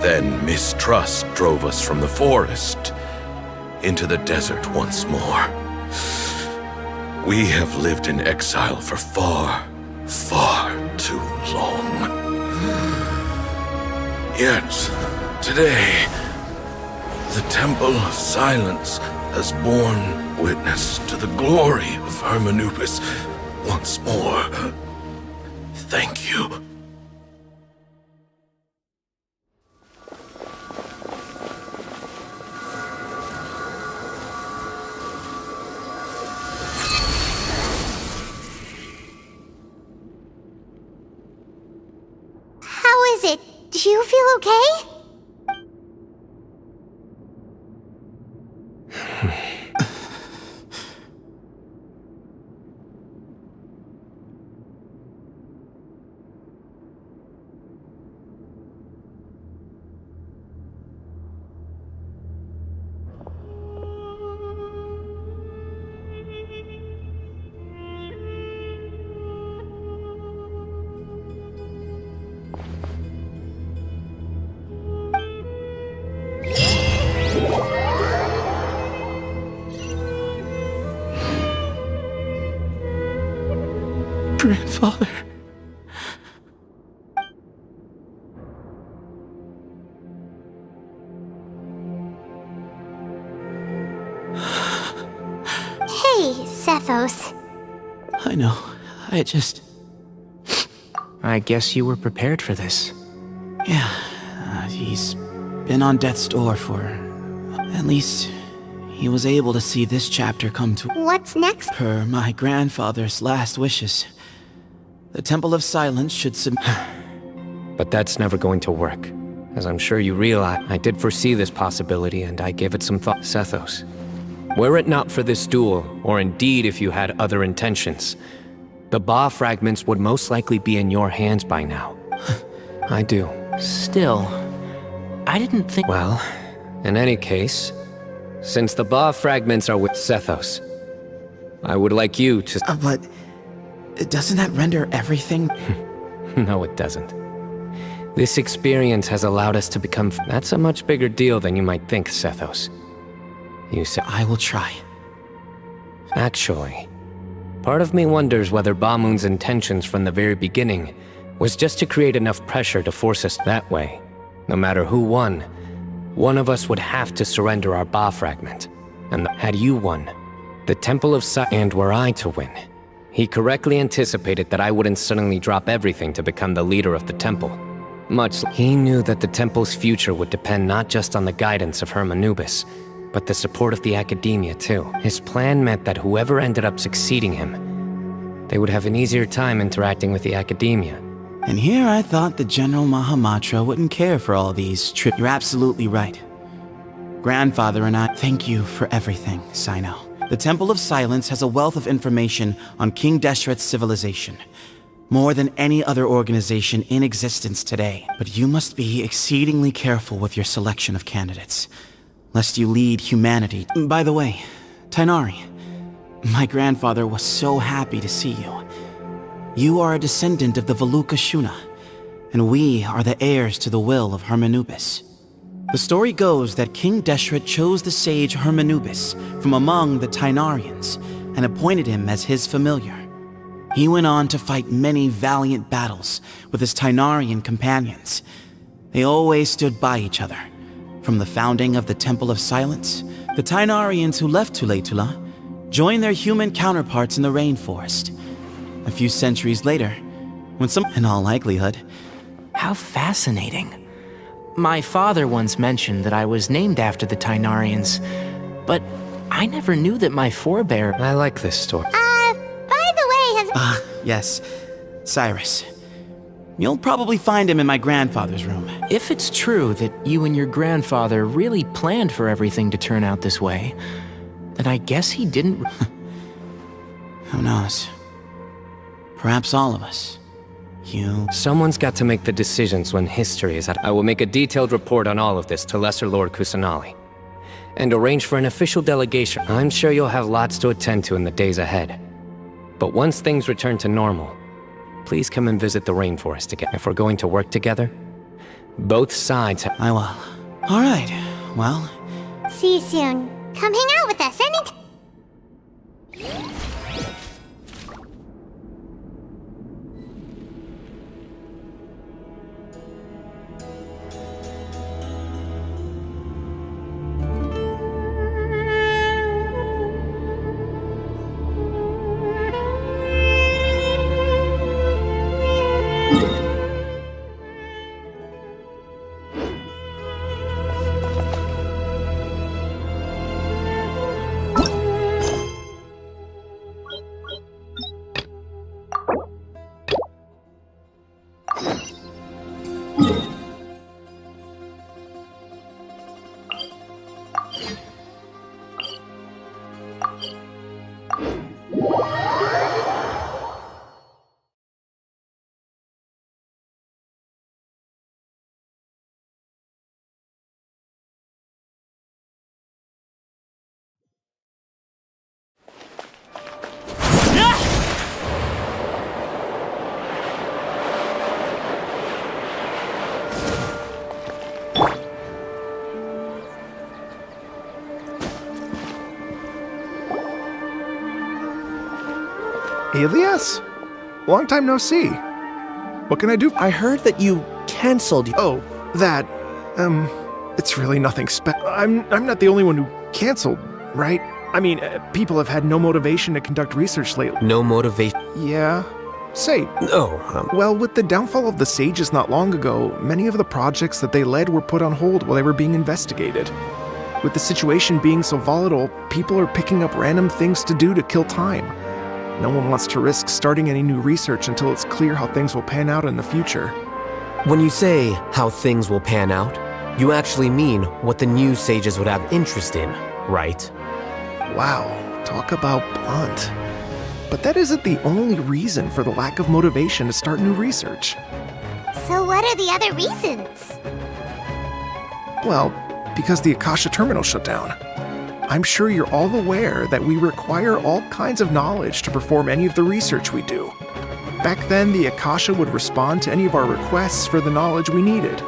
Then mistrust drove us from the forest into the desert once more. We have lived in exile for far, far too long. Yet, today, the Temple of Silence has borne witness to the glory of Hermanubis once more. Thank you. okay? Grandfather. Hey, Sethos. I know. I guess you were prepared for this. Yeah, he's been on death's door for... At least, he was able to see this chapter come to... What's next? Per my grandfather's last wishes. The Temple of Silence should But that's never going to work. As I'm sure you realize, I did foresee this possibility and I gave it some thought. Sethos, were it not for this duel, or indeed if you had other intentions, the Ba fragments would most likely be in your hands by now. I do. Still, I didn't think... Well, in any case, since the Ba fragments are with Sethos, I would like you to... But... doesn't that render everything... No, it doesn't. This experience has allowed us to become... That's a much bigger deal than you might think, Sethos. You said... I will try. Actually, part of me wonders whether Bamoon's intentions from the very beginning was just to create enough pressure to force us that way. No matter who won, one of us would have to surrender our Ba fragment. And had you won, the Temple of and were I to win, he correctly anticipated that I wouldn't suddenly drop everything to become the leader of the temple. He knew that the temple's future would depend not just on the guidance of Hermanubis, but the support of the academia too. His plan meant that whoever ended up succeeding him, they would have an easier time interacting with the academia. And here I thought the General Mahamatra wouldn't care for all these trips. You're absolutely right. Grandfather and I thank you for everything, Cyno. The Temple of Silence has a wealth of information on King Deshret's civilization. More than any other organization in existence today. But you must be exceedingly careful with your selection of candidates, lest you lead humanity. By the way, Tainari, my grandfather was so happy to see you. You are a descendant of the Veluca Shuna, and we are the heirs to the will of Hermanubis. The story goes that King Deshret chose the sage Hermanubis from among the Tainarians and appointed him as his familiar. He went on to fight many valiant battles with his Tainarian companions. They always stood by each other. From the founding of the Temple of Silence, the Tainarians who left Tuletula joined their human counterparts in the rainforest. A few centuries later, when in all likelihood... How fascinating. My father once mentioned that I was named after the Tainarians, but I never knew that my forebear... I like this story. By the way, has... yes. Cyrus. You'll probably find him in my grandfather's room. If it's true that you and your grandfather really planned for everything to turn out this way, then I guess he didn't... Who knows? Perhaps all of us. You... Someone's got to make the decisions when history is at... I will make a detailed report on all of this to Lesser Lord Kusanali, and arrange for an official delegation. I'm sure you'll have lots to attend to in the days ahead. But once things return to normal, please come and visit the rainforest again. If we're going to work together, both sides have... I will. All right, well... See you soon. Come hang out with us anytime. Elias? Long time no see. What can I do? I heard that you canceled. Oh, that. It's really nothing I'm not the only one who canceled, right? I mean, people have had no motivation to conduct research lately. No motivation? Yeah. Say. Well, with the downfall of the sages not long ago, many of the projects that they led were put on hold while they were being investigated. With the situation being so volatile, people are picking up random things to do to kill time. No one wants to risk starting any new research until it's clear how things will pan out in the future. When you say how things will pan out, you actually mean what the new sages would have interest in, right? Wow, talk about blunt. But that isn't the only reason for the lack of motivation to start new research. So what are the other reasons? Well, because the Akasha terminal shut down. I'm sure you're all aware that we require all kinds of knowledge to perform any of the research we do. Back then, the Akasha would respond to any of our requests for the knowledge we needed.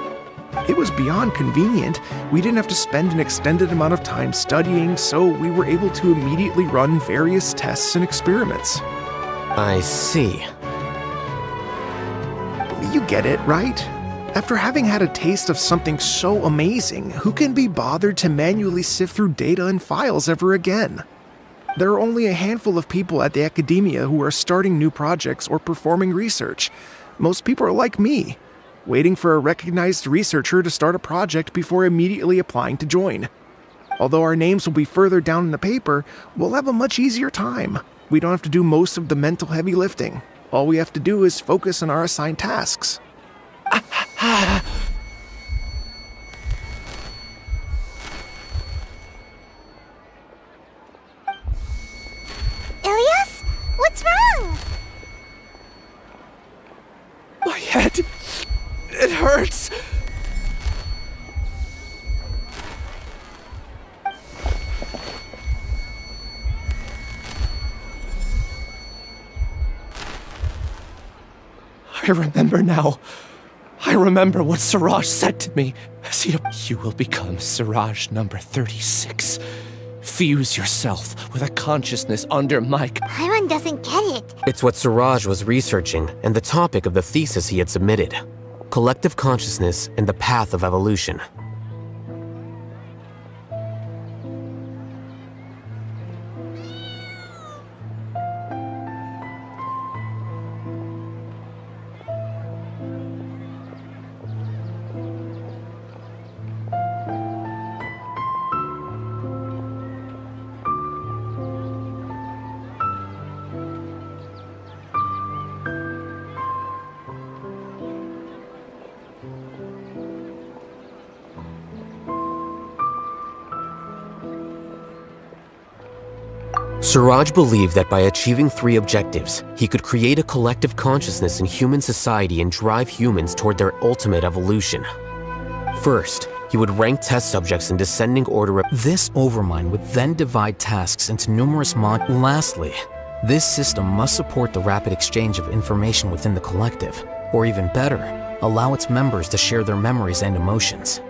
It was beyond convenient. We didn't have to spend an extended amount of time studying, so we were able to immediately run various tests and experiments. I see. You get it, right? After having had a taste of something so amazing, who can be bothered to manually sift through data and files ever again? There are only a handful of people at the academia who are starting new projects or performing research. Most people are like me, waiting for a recognized researcher to start a project before immediately applying to join. Although our names will be further down in the paper, we'll have a much easier time. We don't have to do most of the mental heavy lifting. All we have to do is focus on our assigned tasks. Elias? What's wrong? My head... it hurts! I remember now. I remember what Siraj said to me. You will become Siraj number 36. Fuse yourself with a consciousness under my... Paimon doesn't get it. It's what Siraj was researching and the topic of the thesis he had submitted. Collective consciousness and the path of evolution. Siraj believed that by achieving 3 objectives, he could create a collective consciousness in human society and drive humans toward their ultimate evolution. First, he would rank test subjects in descending order. This overmind would then divide tasks into numerous Lastly, this system must support the rapid exchange of information within the collective, or even better, allow its members to share their memories and emotions.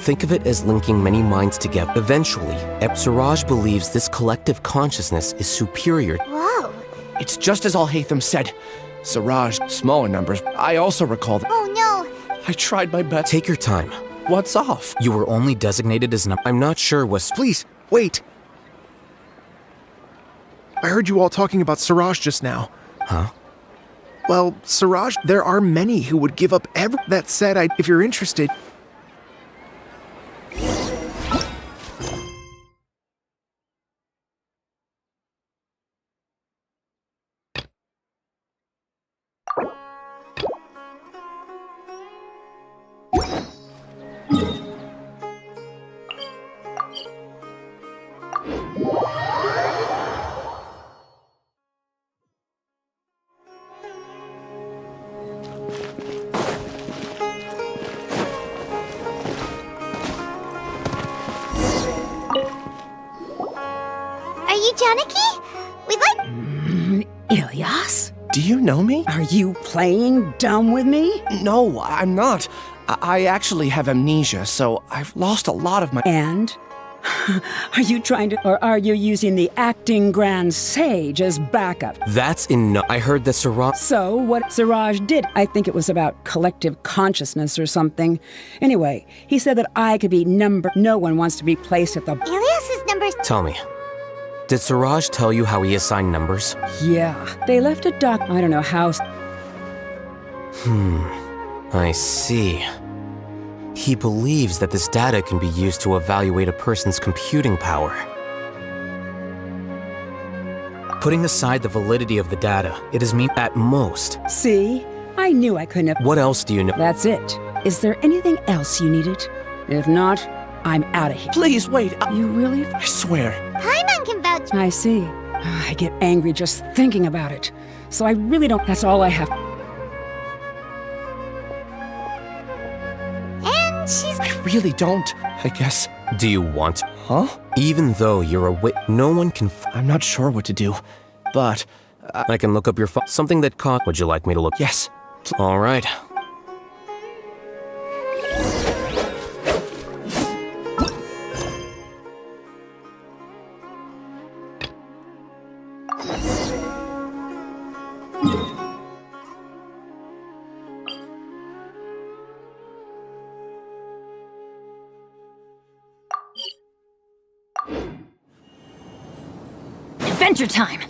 Think of it as linking many minds together. Eventually, Siraj believes this collective consciousness is superior. Whoa. It's just as Al-Haytham said. Siraj, smaller numbers. I also recall that. Oh no. I tried my best. Take your time. What's off? You were only designated as I'm not sure was... Please, wait. I heard you all talking about Siraj just now. Huh? Well, Siraj, there are many who would give up every... That said, if you're interested... Janaki? We'd like... Ilyas? Do you know me? Are you playing dumb with me? No, I'm not. I actually have amnesia, so I've lost a lot of my... And? Are you trying to, or are you using the acting Grand Sage as backup? That's enough. I heard that Siraj... So, what Siraj did, I think it was about collective consciousness or something. Anyway, he said that I could be number... No one wants to be placed at the... Ilias's numbers... Tell me, did Siraj tell you how he assigned numbers? Yeah, they left a doc... I don't know how... I see. He believes that this data can be used to evaluate a person's computing power. Putting aside the validity of the data, it is mean at most. See? I knew I couldn't have... What else do you know? That's it. Is there anything else you needed? If not, I'm out of here. Please wait. You really? I swear. Paimon can vouch... I see. I get angry just thinking about it. So I really don't... That's all I have. She's... I really don't. I guess. Do you want? Huh? Even though you're a no one can. I'm not sure what to do, but I can look up your phone. Something that caught. Would you like me to look? Yes. All right. Adventure time!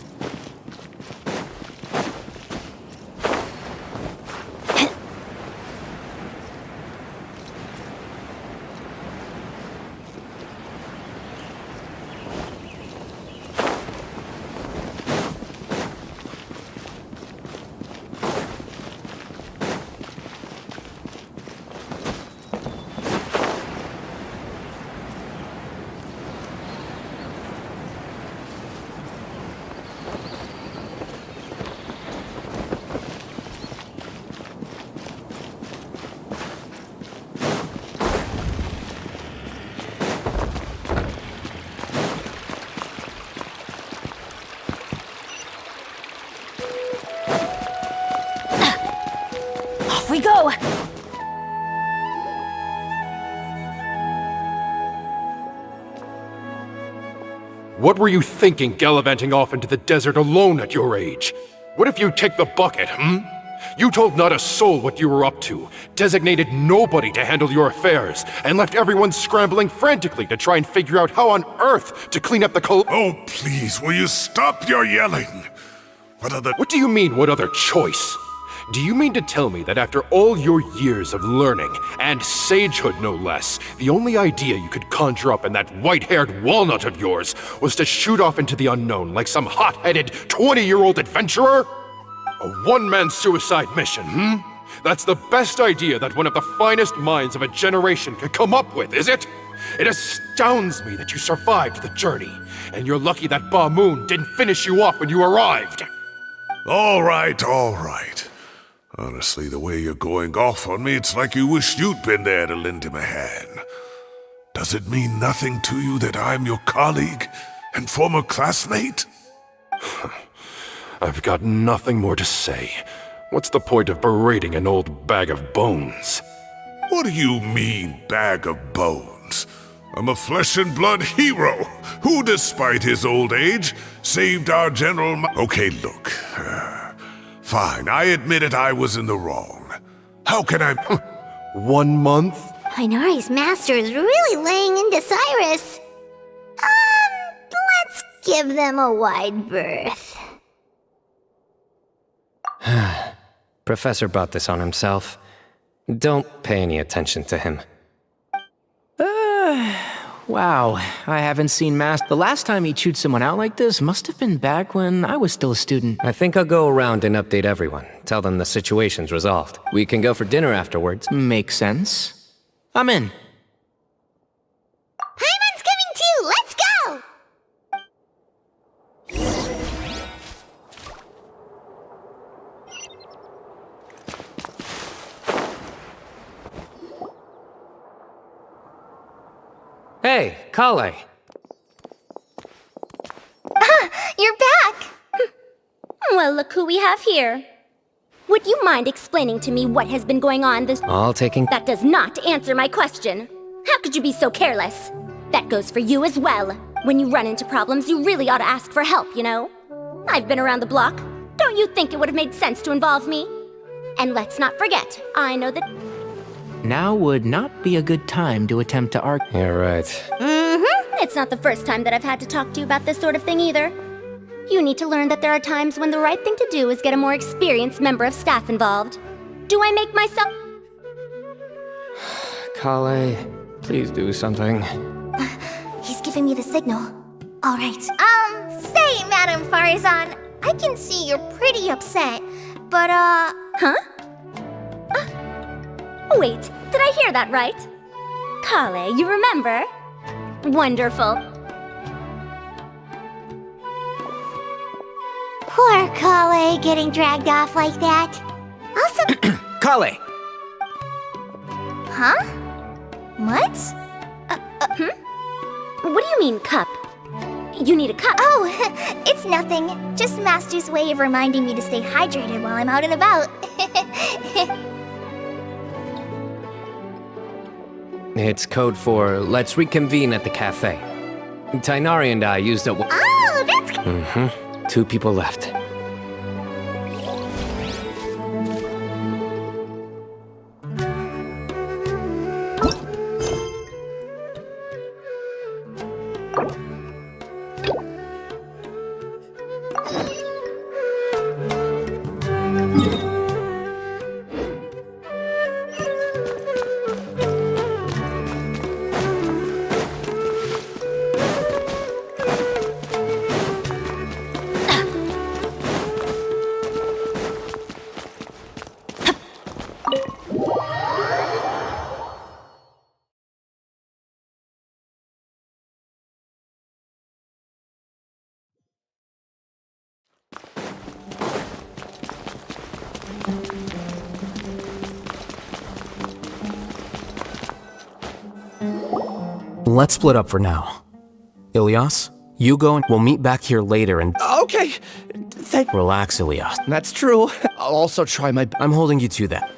We go! What were you thinking gallivanting off into the desert alone at your age? What if you take the bucket, You told not a soul what you were up to, designated nobody to handle your affairs, and left everyone scrambling frantically to try and figure out how on earth to clean up the Oh, please, will you stop your yelling? What do you mean, what other choice? Do you mean to tell me that after all your years of learning, and sagehood no less, the only idea you could conjure up in that white-haired walnut of yours was to shoot off into the unknown like some hot-headed 20-year-old adventurer? A one-man suicide mission, That's the best idea that one of the finest minds of a generation could come up with, is it? It astounds me that you survived the journey, and you're lucky that Ba Moon didn't finish you off when you arrived. All right, all right. Honestly, the way you're going off on me, it's like you wished you'd been there to lend him a hand. Does it mean nothing to you that I'm your colleague and former classmate? I've got nothing more to say. What's the point of berating an old bag of bones? What do you mean, bag of bones? I'm a flesh and blood hero who, despite his old age, saved our general. Okay, look. Fine, I admit it, I was in the wrong. How can I... 1 month? Inari's master is really laying into Cyrus. Let's give them a wide berth. Professor brought this on himself. Don't pay any attention to him. Wow, I haven't seen The last time he chewed someone out like this must have been back when I was still a student. I think I'll go around and update everyone. Tell them the situation's resolved. We can go for dinner afterwards. Makes sense. I'm in. Paimon's coming too! Let's go! Hey, Kale. You're back! Well, look who we have here. Would you mind explaining to me what has been going on this— All taking— That does not answer my question. How could you be so careless? That goes for you as well. When you run into problems, you really ought to ask for help, you know? I've been around the block. Don't you think it would have made sense to involve me? And let's not forget, I know that... Now would not be a good time to attempt to argue. Yeah, right. Mm-hmm. It's not the first time that I've had to talk to you about this sort of thing either. You need to learn that there are times when the right thing to do is get a more experienced member of staff involved. Do I make myself... Kale, please do something. He's giving me the signal. All right. Say, Madam Farazan, I can see you're pretty upset, but, Huh? Wait, did I hear that right? Kale, you remember? Wonderful. Poor Kale getting dragged off like that. Also... Kale! Huh? What? What do you mean, cup? You need a cup. Oh, it's nothing. Just Master's way of reminding me to stay hydrated while I'm out and about. It's code for let's reconvene at the cafe. Tainari and I used it. Oh, that's... Mm-hmm. 2 people left. Let's split up for now. Ilias, you go and we'll meet back here later and... Okay. Relax, Ilias. That's true. I'll also try my... I'm holding you to that.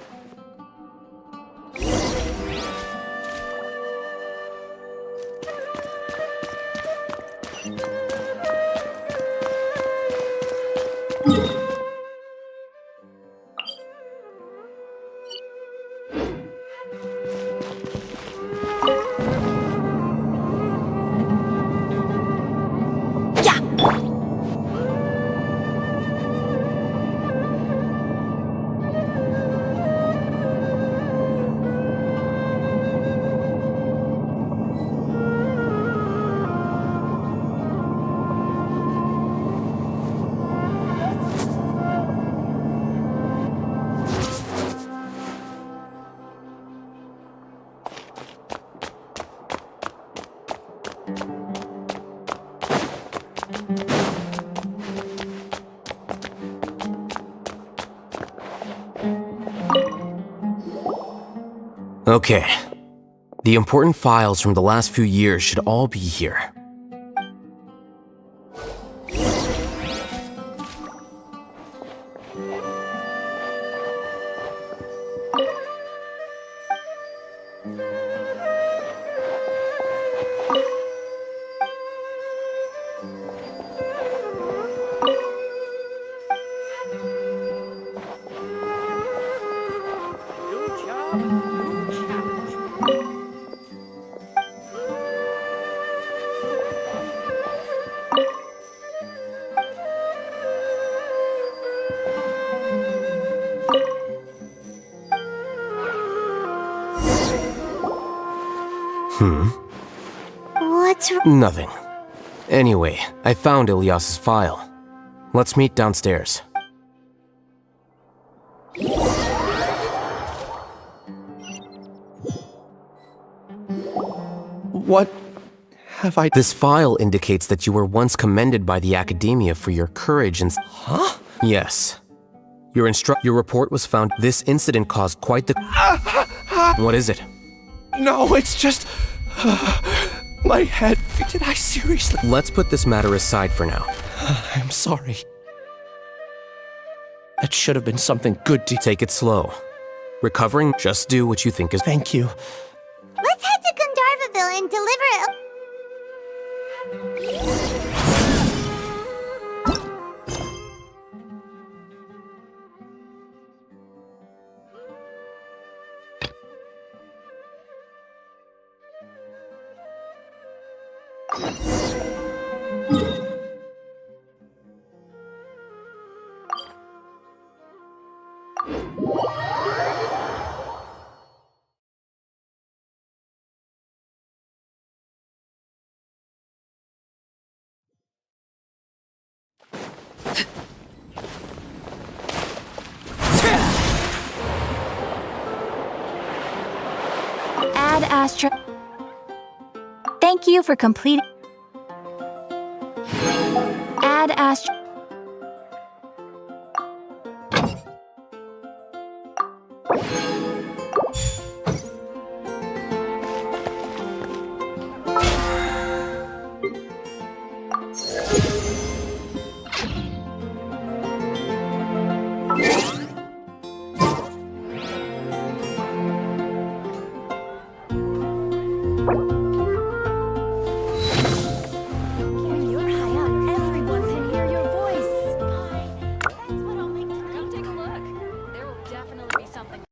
Okay. The important files from the last few years should all be here. What's... Nothing. Anyway, I found Ilias's file. Let's meet downstairs. What have I... This file indicates that you were once commended by the Academia for your courage and... Huh? Yes. Your report was found. This incident caused quite the... What is it? No, it's just... my head. Did I seriously... Let's put this matter aside for now. I'm sorry. That should have been something good to... Take it slow. Recovering, just do what you think is... Thank you. Let's head to Gandharvaville and deliver... Ad Astra. Thank you for completing. Ad Astra.